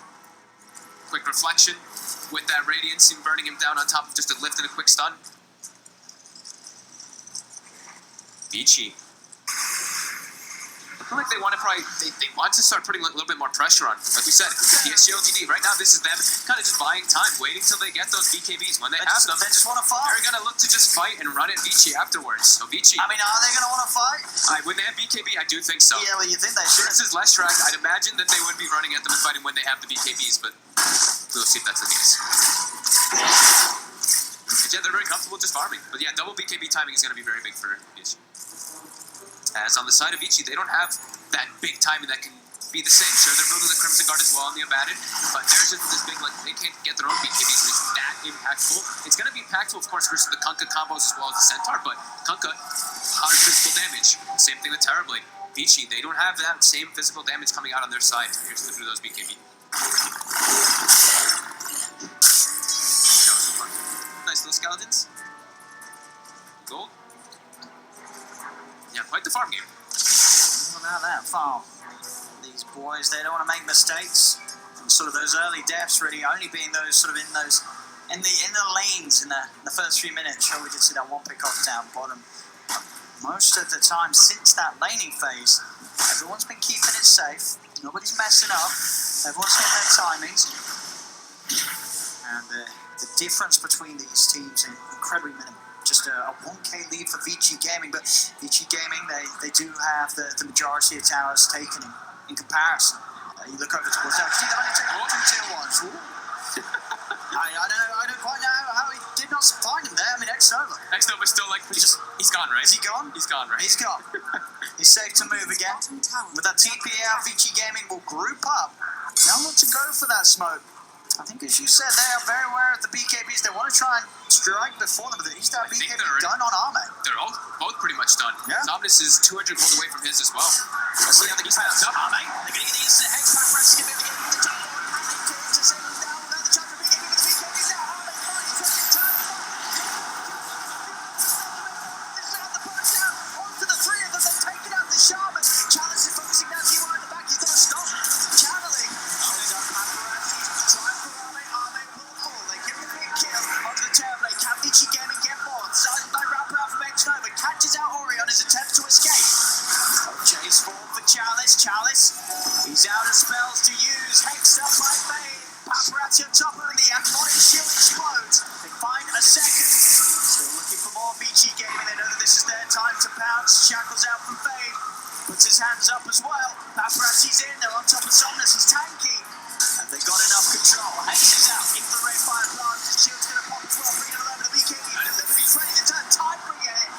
Quick reflection with that Radiance and burning him down on top of just a lift and a quick stun. Vici. I feel like they want to start putting a little bit more pressure on. Like we said, PSG.LGD, right now this is them kind of just buying time, waiting till they get those BKBs. When they have them, they just want to fight. They're going to look to just fight and run at Vici afterwards. So Vici, I mean, are they going to want to fight? When they have BKB, I do think so. Yeah, well, you think they should. This is less track. I'd imagine that they would be running at them and fighting when they have the BKBs, but we'll see if that's the case. But yeah, they're very comfortable just farming. But yeah, double BKB timing is going to be very big for Vici. As on the side of Vici, they don't have that big timing that can be the same. Sure, they're building the Crimson Guard as well on the Abaddon, but there's just this big, like, they can't get their own BKBs, and it's that impactful. It's going to be impactful, of course, versus the Kunkka combos as well as the Centaur, but Kunkka, 100 physical damage. Same thing with Terribly. Vici, they don't have that same physical damage coming out on their side through those BKB. Nice little skeletons. Gold. Yeah, quite the farm game. What about that farm? These boys, they don't want to make mistakes. And sort of those early deaths really only being those sort of in the lanes in the first few minutes. Sure, we did see that one pick off down bottom. Most of the time since that laning phase, everyone's been keeping it safe. Nobody's messing up. Everyone's hitting their timings. And the difference between these teams is incredibly minimal. Just a 1k lead for Vici Gaming, but Vici Gaming, they do have the majority of towers taken in comparison. You look over towards that. See, I take 2 tier 1s. I don't quite know how he did not find him there. I mean, X-Nova. X-Nova's still like, he's gone, right? Is he gone? He's gone, right? He's gone. He's safe to move again. With that TP out, Vici Gaming will group up. Now look to go for that smoke. I think, as you said, they are very aware of the BKBs. They want to try and strike before them, but he's that BKB done on Arme. They're both pretty much done. Yeah. Somnus is 200 gold away from his as well. Let's see how they get passed up. Arme, they're going to get the instant hex back. Press to get the top one. To send them down without the chance for BKB with the BKBs now. Arme finds second time. This is not the first down. On to the 3 of them. They've taken out the Shaman. Chalice is focusing down to you in the back. He's got to stop channeling. Vici Gaming get more. Sided by wrapper out from X-Nova. Catches out Ori on his attempt to escape. Chase forward for Chalice. Chalice, he's out of spells to use. Hexed up by Fade. Paparazzi on top of him. The Amphonic shield explodes. They find a second. Still looking for more Vici Gaming. They know that this is their time to pounce. Shackles out from Fade. Puts his hands up as well. Paparazzi's in. They're on top of Somnus. He's tanky. And they got enough control. Hexes out. Infrared fire plants. His shield's going to pop as well. Bring it over to BKB. Delivery's ready to turn. Tidebringer hit.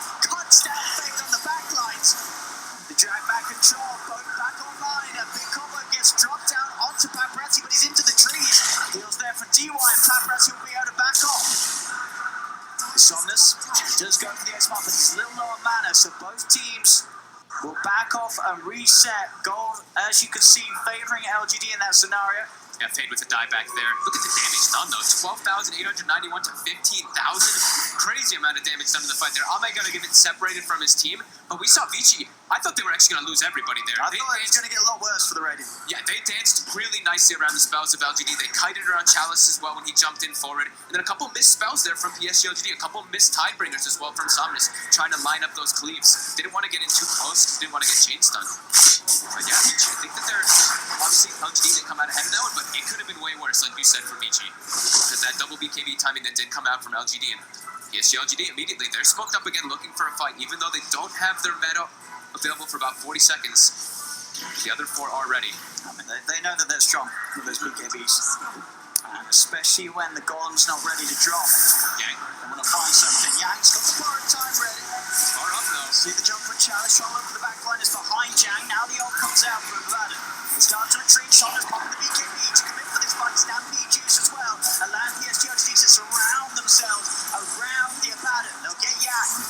The drag back control, both back online. A big combo gets dropped down onto Paparazzi, but he's into the trees. Heals there for DY, and Paparazzi will be able to back off. Somnus does go for the X-Mark, but he's a little low on mana, so both teams will back off and reset. Gold, as you can see, favoring LGD in that scenario. Yeah, Fade with a die back there. Look at the damage done though. 12,891 to 15,000. Crazy amount of damage done in the fight there. Ame gonna get it separated from his team, but we saw Vici. I thought they were actually gonna lose everybody there. I thought it was gonna get a lot worse for the Radiant. Yeah, they danced really nicely around the spells of LGD. They kited around Chalice as well when he jumped in forward. And then a couple missed spells there from PSG.LGD. A couple missed Tidebringers as well from Somnus, trying to line up those cleaves. Didn't want to get in too close, didn't want to get chain stunned. But yeah, Vici, I think that they're obviously LGD, they come out ahead of that one, but it could have been way worse, like you said, for Vici. Because that double BKB timing that did come out from LGD, and PSG.LGD immediately, they're smoked up again looking for a fight, even though they don't have their meta available for about 40 seconds. The other four are ready. I mean, they know that they're strong with those BKBs. And especially when the Golem's not ready to drop. Yang. They want to find something. Yang's got the borrowed time ready. Far up though. See the jump from Chalice, all over the back line is behind Jang. Now the ult comes out from Nevada. He starts to retreat, Shonda's popping the BKB to commit for this fight. Stampede juice as well. Allow PSG.LGD to surround themselves around the Abaddon. They'll get Yang.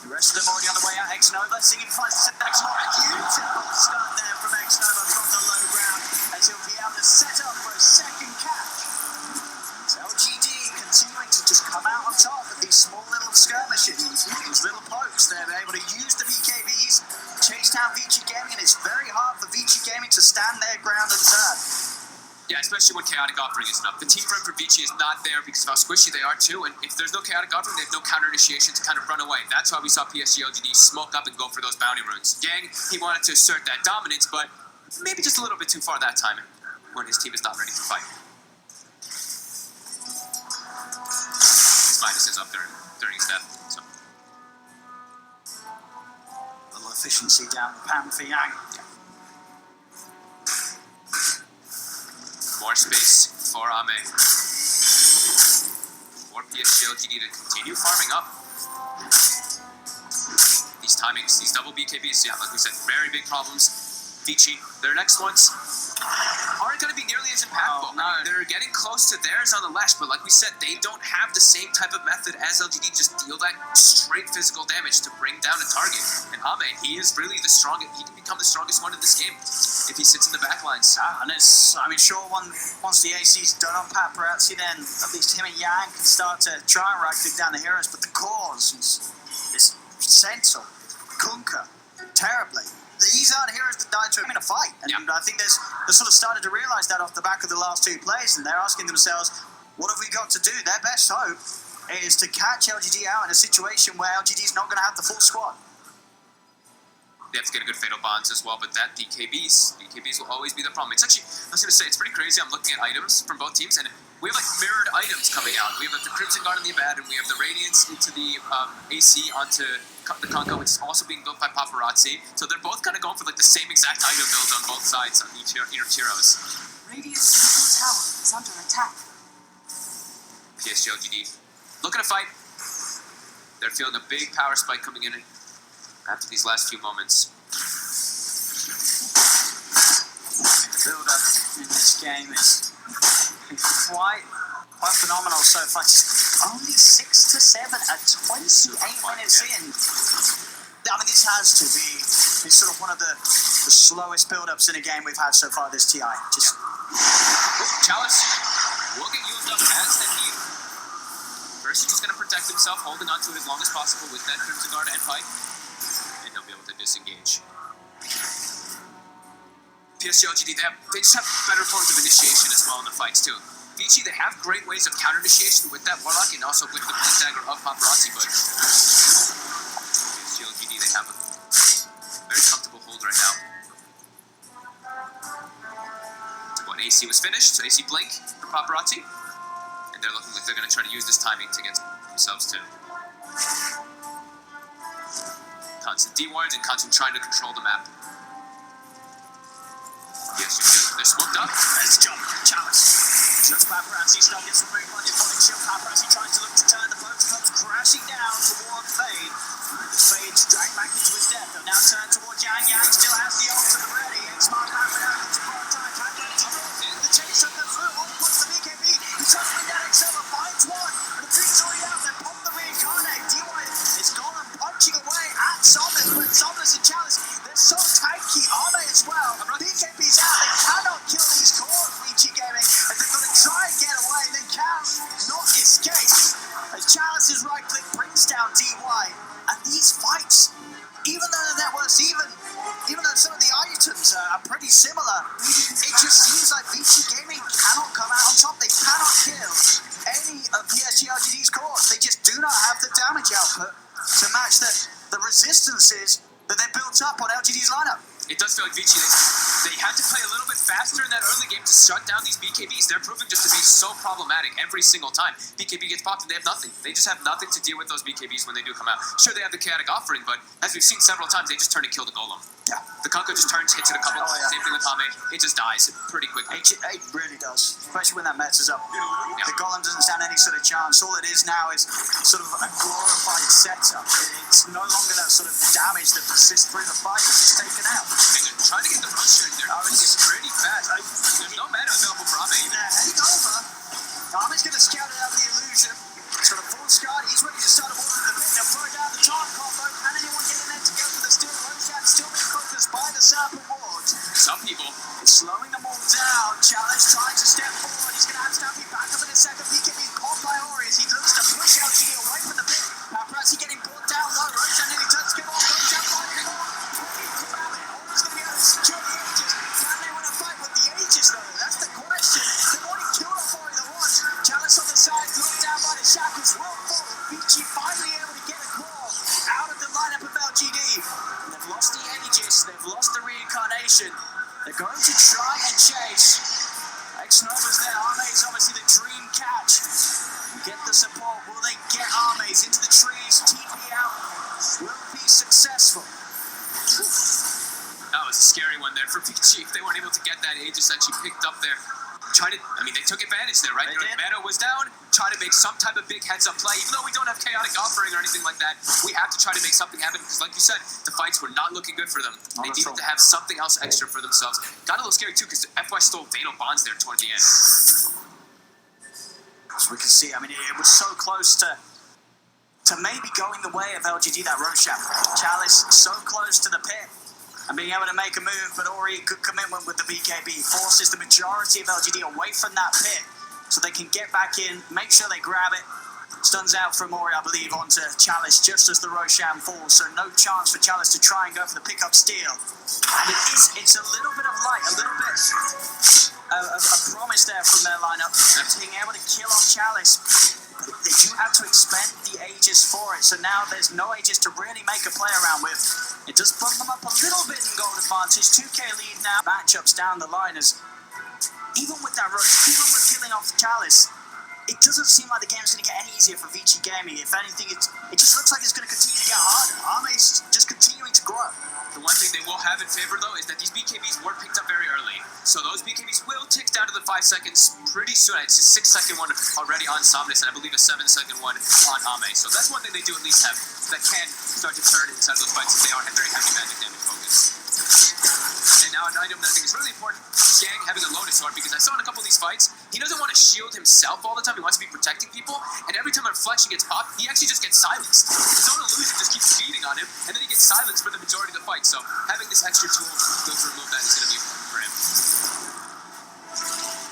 The rest of them already on the way out. X-Nova singing fights to X-Nova. Beautiful stun there from X-Nova from the low ground as he'll be able to set up for a second catch. So LGD continuing to just come out on top of these small little skirmishes, these little pokes. They're able to use the BKBs, chase down Vici Gaming, and it's very hard for Vici Gaming to stand their ground and turn. Yeah, especially when Chaotic Offering isn't up. The team front for Vici is not there because of how squishy they are too, and if there's no Chaotic Offering, they have no counter initiation to kind of run away. That's why we saw PSG.LGD smoke up and go for those bounty runes. Yang, he wanted to assert that dominance, but maybe just a little bit too far that time when his team is not ready to fight. His minus is up during his death, so. A little efficiency down the pan for Yang. More space for Ame. For PSG.LGD to continue farming up. These timings, these double BKBs, yeah, like we said, very big problems. Vici, their next ones aren't going to be nearly as impactful. Oh, no. They're getting close to theirs on the Lash, but like we said, they don't have the same type of method as LGD, just deal that straight physical damage to bring down a target. And Ame, he is really the strongest, he can become the strongest one in this game if he sits in the back lines. And it's, I mean, sure, once the AC's done on Paparazzi, then at least him and Yang can start to try and right-click down the heroes, but the cause is Sentinel, Kunkka, terribly. These aren't heroes that died to him in a fight. And I think they're sort of started to realise that off the back of the last two plays, and they're asking themselves, what have we got to do? Their best hope is to catch LGD out in a situation where LGD's not going to have the full squad. They have to get a good Fatal Bonds as well, but that BKBs will always be the problem. It's actually, I was going to say, it's pretty crazy. I'm looking at items from both teams, and we have like mirrored items coming out. We have like the Crimson Guard on the Abaddon, we have the Radiance into the AC onto the Kunkka, which is also being built by Paparazzi. So they're both kind of going for like the same exact item build on both sides on each heroes. Radiant's middle tower is under attack. PSG.LGD looking to fight. They're feeling a big power spike coming in after these last few moments. The build-up in this game is quite phenomenal so far. Just only 6 to 7 at 28 minutes in. I mean, this has to be sort of one of the slowest build-ups in a game we've had so far this TI. Just Chalice will get used up as that need. First, he's just going to protect himself, holding onto it as long as possible with that Crimson Guard and Pike, and he'll be able to disengage. PSG.LGD, they just have better forms of initiation as well in the fights too. Vici, they have great ways of counter initiation with that Warlock and also with the Blink Dagger of Paparazzi, but PSG.LGD, they have a very comfortable hold right now. When AC was finished, so AC Blink for Paparazzi, and they're looking like they're going to try to use this timing to get themselves to constant D-wards and constant trying to control the map. Yes, they're smoked up. let's jump. Chalice. Just Paparazzi still gets the very money falling shield. Paparazzi trying to look to turn. The boat comes crashing down toward Fade. Fade's dragged back into his death. They'll now turn towards Yang still has the ult to the ready. X-Mark having out into prime time. Can't get it to go. The chase up the through. On puts the BKB. He's trying to win that X7. Finds one. And the thing's already out there. Pop the reincarnate. DY is gone and punching away at Somnus. But Somnus and Chalice, they're so tanky. Are they as well? BKB's out. They cannot kill these cores, VG Gaming. And they're going to try and get away. They cannot escape. As Chalice's right click brings down DY. And these fights, even though that was even though some of the items are pretty similar, it just seems like VG Gaming cannot come out on top. They cannot kill any of PSG.LGD's cores. They just do not have the damage output to match the resistances that they built up on LGD's lineup. It does feel like VG, they had to play a little bit faster in that early game to shut down these BKBs. They're proving just to be so problematic every single time. BKB gets popped and they have nothing. They just have nothing to deal with those BKBs when they do come out. Sure, they have the chaotic offering, but as we've seen several times, they just turn and kill the golem. Yeah. The Kunkka just turns, hits it a couple. Same thing with Ame. It just dies pretty quickly. It really does, especially when that messes up. The golem doesn't stand any sort of chance. All it is now is sort of a glorified setup. It's no longer that sort of damage that persists through the fight. It's just taken out. They're trying to get the rush in there. It's pretty fast. There's no mana available for Ame. They're heading over. Ame's going to scout it out of the illusion. It's got a full Scott. He's ready to start a war with the pit. They'll throw down the time combo. Can anyone get in there to go for the steal? Roshan still being focused by the Serpent Wards. Some people. It's slowing them all down. Challenge trying to step forward. He's going to have Stampy back up in a second. He getting caught by Ori as he looks to push LGD away from the pit. Paparazzi getting brought down low. Roshan nearly turns to get off. Roshan fighting him off. Ori's going to be able to secure the Aegis. Can they win a fight with the Aegis though? That's the question. They've already killed off Ori the once. Chalice on the side, knocked down by the shackles. Will fall. VG finally able to get a claw out of the lineup of LGD. And they've lost the Aegis. They've lost the reincarnation. They're going to try and chase. X-Nova's there. Arme's obviously the dream catch. Get the support. Will they get Arme's into the trees? TP out. Will be successful. That was a scary one there for VG. If they weren't able to get that Aegis actually picked up there. They took advantage there, right? Their mana was down. Try to make some type of big heads-up play. Even though we don't have chaotic offering or anything like that, we have to try to make something happen because, like you said, the fights were not looking good for them. They needed to have something else extra for themselves. Got a little scary too because FY stole Fatal Bonds there toward the end. As we can see, it was so close to maybe going the way of LGD, that Roshan. Chalice so close to the pit and being able to make a move, but Ori, good commitment with the BKB, forces the majority of LGD away from that pit so they can get back in, make sure they grab it. Stuns out from Ori, I believe, onto Chalice just as the Roshan falls, so no chance for Chalice to try and go for the pickup steal. And it's a little bit of light, a little bit of a promise there from their lineup, being able to kill off Chalice. They do have to expend the Aegis for it, so now there's no Aegis to really make a play around with. It does bump them up a little bit in gold advantage. 2k lead now. Matchups down the line as even with that rush, even with killing off Chalice, it doesn't seem like the game's going to get any easier for VG Gaming. If anything, it just looks like it's going to continue to get harder. Arme's just continuing to grow. The one thing they will have in favor, though, is that these BKBs were picked up very early. So those BKBs will tick down to the 5 seconds pretty soon. It's a 6-second one already on Somnus, and I believe a 7-second one on Ame. So that's one thing they do at least have that can start to turn inside those fights if they are very heavy magic damage focused. And now an item that I think is really important, Yang having a Lotus Sword, because I saw in a couple of these fights, he doesn't want to shield himself all the time, he wants to be protecting people, and every time a reflection gets popped, he actually just gets silenced. His own illusion just keeps feeding on him, and then he gets silenced for the majority of the fight, so having this extra tool to remove that is going to be important for him.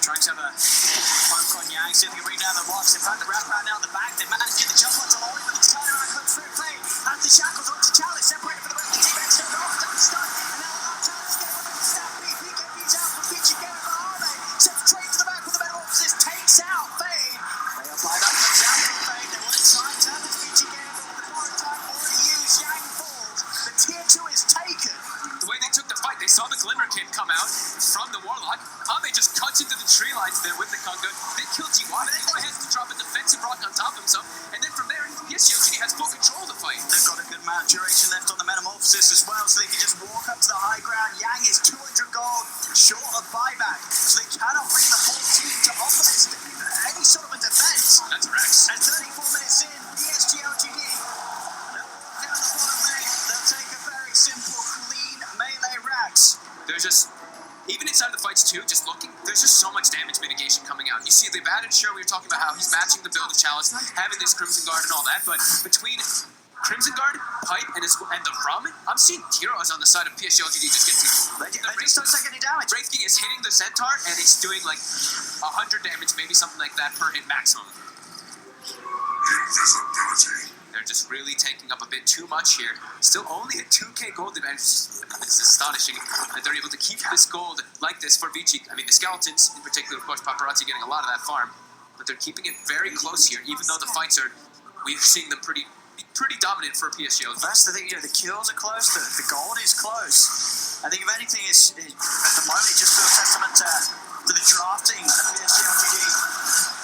Trying to have a poke on Yang, see if they can bring down the watch. They found the wrap around down the back, they managed to get the jump onto Ori, but the turnaround comes through play, and the shackles onto Chalice, separated for the rest of the team, X-Nova off to the stun, and now Chalice getting one of the Stampede, BKB's out from VG Gaming for Arme, steps straight to the back with the metal offices, takes out Fade. They apply that comes down from Fade, they want to try and turn this VG Gaming, but with the borrowed time already used, Yang falls, the tier 2 is taken. The way they took the fight, they saw the Glimmer Kid come out from the Warlock. Ame just cuts into the tree lines there with the Kunkka. They kill DY, then DY has to drop a defensive rock on top of himself, and then from there, PSG.LGD has full control of the fight. They've got a good amount of duration left on the Metamorphosis as well, so they can just walk up to the high ground. Yang is 200 gold short of buyback, so they cannot bring the full team to offer this any sort of a defense. That's Rex. And 34 minutes in, PSG.LGD, they'll walk down the bottom lane. They'll take a very simple, clean there's just, even inside the fights too, just looking, there's just so much damage mitigation coming out. You see, they've added, sure, we were talking about how he's matching the build of Chalice, having this Crimson Guard and all that, but between Crimson Guard, Pipe, and the Rum, I'm seeing heroes on the side of PSG.LGD just getting They just don't take any damage. Wraithking is hitting the Centaur, and he's doing like 100 damage, maybe something like that per hit maximum. They're just really taking up a bit too much here. Still only a 2k gold advantage. It's astonishing that they're able to keep this gold like this for Vici. I mean, the Skeletons, in particular, of course, Paparazzi getting a lot of that farm, but they're keeping it very close here, even though the fights are, we're seeing them pretty dominant for PSG.LGD. That's the thing, the kills are close, the gold is close. I think if anything, at the moment, it just feels testament to the drafting of PSG.LGD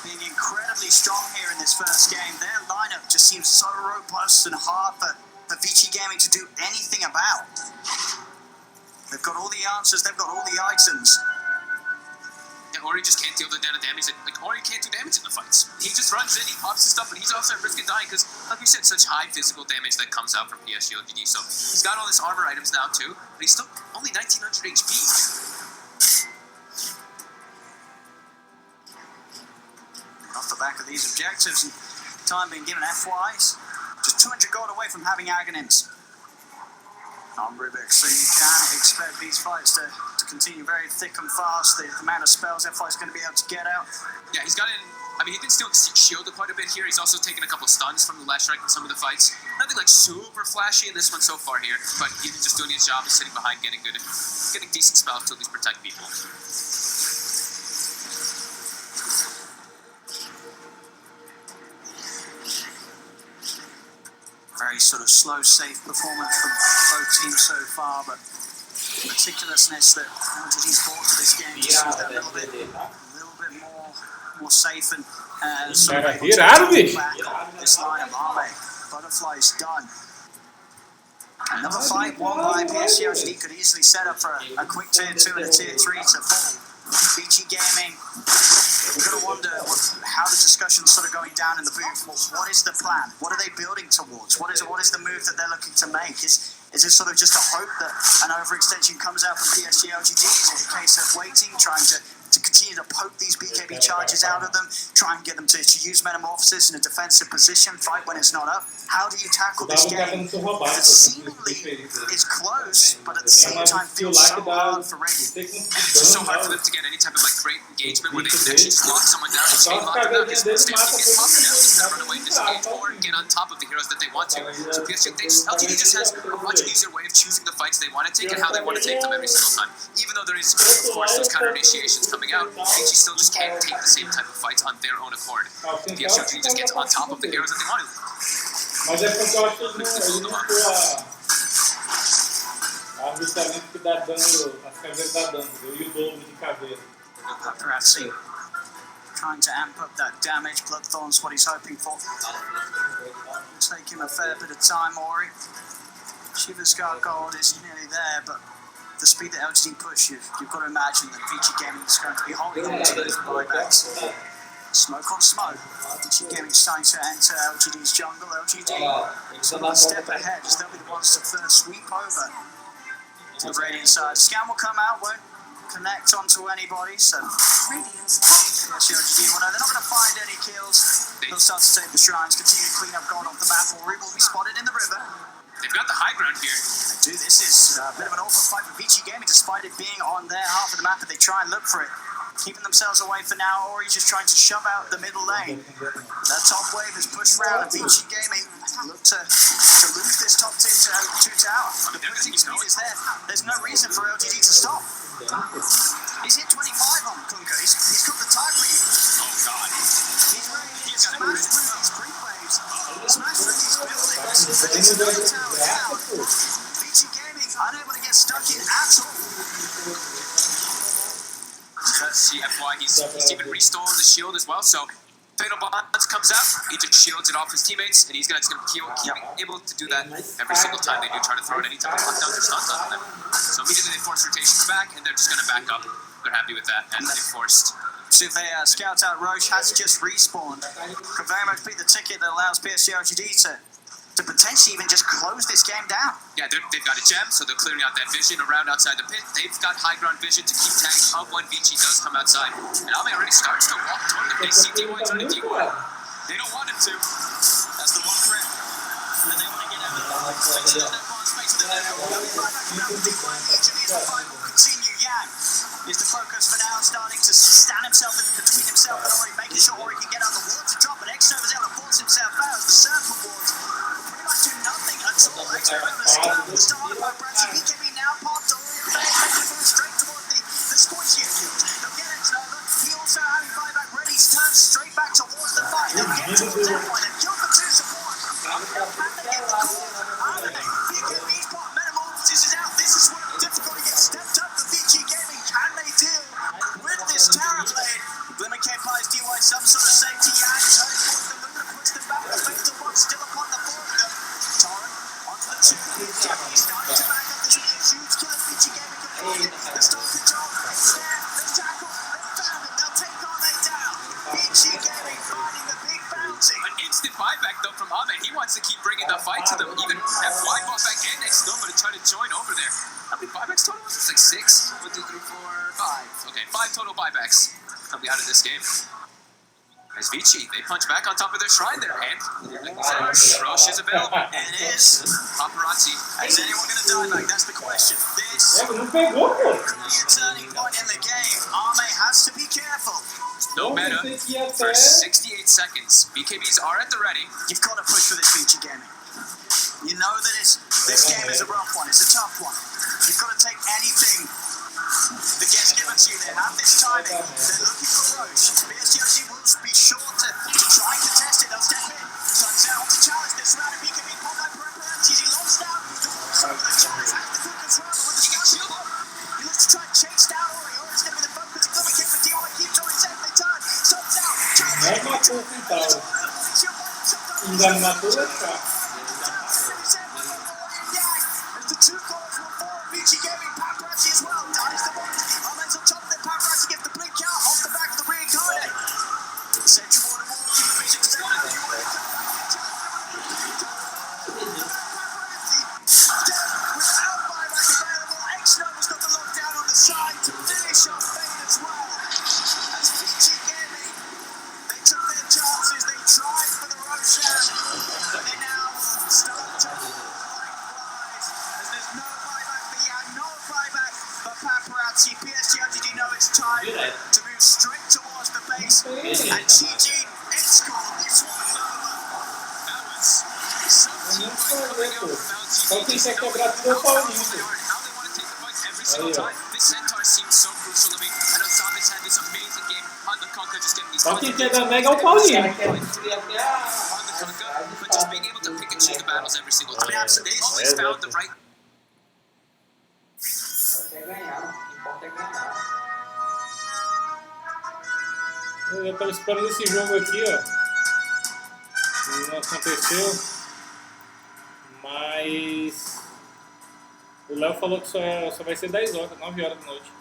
being incredibly strong here in this first game. Their lineup just seems so robust and hard for Vici Gaming to do anything about. They've got all the answers, they've got all the items. Yeah, Ori just can't deal the damage. Like, Ori can't do damage in the fights. He just runs in, he pops his stuff, and he's also at risk of dying because, like we said, such high physical damage that comes out from PSG.LGD. So he's got all his armor items now too, but he's still only 1900 HP. Off the back of these objectives, and time being given FYs, just 200 gold away from having Aghanims on Rubik, so you can expect these fights to continue very thick and fast. The amount of spells FY is going to be able to get out. Yeah, he's got in, I mean, he can still shield quite a bit here. He's also taken a couple of stuns from the last strike in some of the fights. Nothing like super flashy in this one so far here, but he's just doing his job and sitting behind, getting decent spells to at least protect people. Very sort of slow, safe performance from both teams so far, but the meticulousness that LGD's brought to this game just seems that a little bit more safe and sort of able to back on this lineup. Butterfly is done. Another fight won by PSG.LGD could easily set up for a quick tier 2 and a tier 3 to fall. Vici Gaming, you've got to wonder how the discussion's sort of going down in the booth. What is the plan? What are they building towards? What is the move that they're looking to make? Is it sort of just a hope that an overextension comes out from PSG.LGD? Is it a case of waiting, trying to continue to poke these BKB charges out of them, try and get them to use Metamorphosis in a defensive position, fight when it's not up? How do you tackle this game that seemingly is close, but at the same time feels so hard for Radiant? It's just so hard for them to get any type of like great engagement where they can actually just lock someone down and chain lock them down. Because Stacey gets popped and Ellie's gonna run away and disengage or get on top of the heroes that they want to. So LGD just has a much easier way of choosing the fights they want to take and how they want to take them every single time. Even though there is, of course, those counter initiations coming out, VG still just can't take the same type of fights on their own accord. PSG.LGD just gets on top of the heroes that they want to. Mas é porque eu acho que ele não a ajustamento que dá dano, as caveiras dá dano, e o dobro de caveira. Paparazzi trying to amp up that damage. Bloodthorn's what he's hoping for. It'll take him a fair bit of time, Ori. Shiva's got gold is nearly there, but the speed that LGD push, you've got to imagine that Vici Gaming is going to be holding on to those buybacks. Smoke on smoke. Vici Gaming starting to enter LGD's jungle. LGD is one step ahead, as they'll be the ones to first sweep over to the Radiant side. Scan will come out, won't connect onto anybody, so PSG.LGD will know they're not going to find any kills. They'll start to take the shrines, continue to clean up gold off the map. Ori will be spotted in the river. They've got the high ground here. Dude, this is a bit of an awful fight for Vici Gaming, despite it being on their half of the map, that they try and look for it. Keeping themselves away for now, or he's just trying to shove out the middle lane. That top wave is pushed around, and Vici Gaming look to lose this top tier to 2 tower. The pushing speed is there. There's no reason for LGD to stop. He's hit 25 on Kunka. He's got the tag lead. Oh god. He's ready to smash through these creep waves. Smash through these buildings. It's another tower down. Vici Gaming unable to get stuck in at all. See FY, he's even restolen the shield as well, so Fatal Bonds comes out, he just shields it off his teammates, and he's gonna keep able to do that every single time they do try to throw it any type of lockdowns or stuns on them. So immediately they force rotations back, and they're just gonna back up. They're happy with that, and they forced. So if they scout out, Roche has just respawned. Could very much be the ticket that allows PSG.LGD to potentially even just close this game down. Yeah, they've got a gem, so they're clearing out that vision around outside the pit. They've got high ground vision to keep tanks up when Vici does come outside. And Ame already starts to walk toward them. They see D1 turn to D1. They don't want him to. That's the one threat. And they want to get out of there. Make sure that bomb space to the middle. They'll be right back around the D1. The engineers will fight will continue. Yang is the focus for now, starting to stand himself in between himself and Ori, making sure Ori can get out the wall to drop, and X-Nova is able to force himself out as the circle boards pretty much do nothing at all. X-Nova is the start by Bratty. BKB now popped Ori and Faye, making a move straight towards the squishy kills. They'll get X-Nova. He also having buyback ready. He's turned straight back towards the fight. They'll get towards that point and kill the two support. And they get the call. BKB's part metamorphosis is out. This is where the difficulty gets stepped up for VG Gaming. Can they deal with this Terra blade? Glimmer K buys DY some sort of safety. Yang turning towards the Luna, puts them back. The fatal one still upon the four of them. Torrent onto the two. Japanese starting to back up. This will be a huge kill if VG Gaming completed. The storm control. It's there. The tackle. They found him. They'll take Ame down. VG Gaming finding the big bounty. An instant buyback though from Ame. He wants to keep bringing the fight to them. Even have wide bought back and X-Nova to try to join over there. How many buybacks total was it? Like 6? 1, 2, 3, 4, 5. Okay, 5 total buybacks coming out of this game. As Vici, they punch back on top of their shrine there, and Shrosh is available. It is. Paparazzi. Is anyone going to die back? That's the question. This Não pegou, pô. could be a turning point in the game. Ame has to be careful. No meta for 68 seconds. BKBs are at the ready. You've got to push for this VG Gaming. You know that this game is a rough one. It's a tough one. You've got to take anything that gets given to you there. At this timing, they're looking for Roche. PSG.LGD will be sure to try and contest it. They'll step in. Turns out to challenge this round. BKB pulled by Paparazzi. He lobs down. The challenge has the good control with the shield up. He looks to try and chase down Ori. Ori's going to be the focus. He's going to kick with DOTA. Keeps Ori safe. They turn. Stops out. Não matou o Quintal. Ainda me matou o Quintal. As the two calls will fall, VG Gaming, Paparazzi as well. Dies the one. Ahmed's on top of it. Paparazzi gets the blink out off the back of the reincarnate. Central water wall, keep the vision step out. Paparazzi dead without buyback available. X-Nova's got the lockdown on the side to finish off Fade as well. As VG Gaming, they took their chances. They tried for the Roshan, but they now start to Paparazzi, PSG.LGD know it's time to move straight towards the base, and GG, it's scored. This one's over. That was some team fight coming out from Só LGD. quem quer quebrar tudo é o Paulinho. How they want to take the fight every single time. This Centaur seems so crucial to me. I know Samit's had this amazing game on the Conquer, just getting these Só quem quer dar mega é o Paulinho. on the Conquer, but just being able to pick and choose the battles every single time. They always found the right. Eu tava esperando esse jogo aqui, ó. E não aconteceu. Mas o Léo falou que só vai ser 10 horas, 9 horas da noite.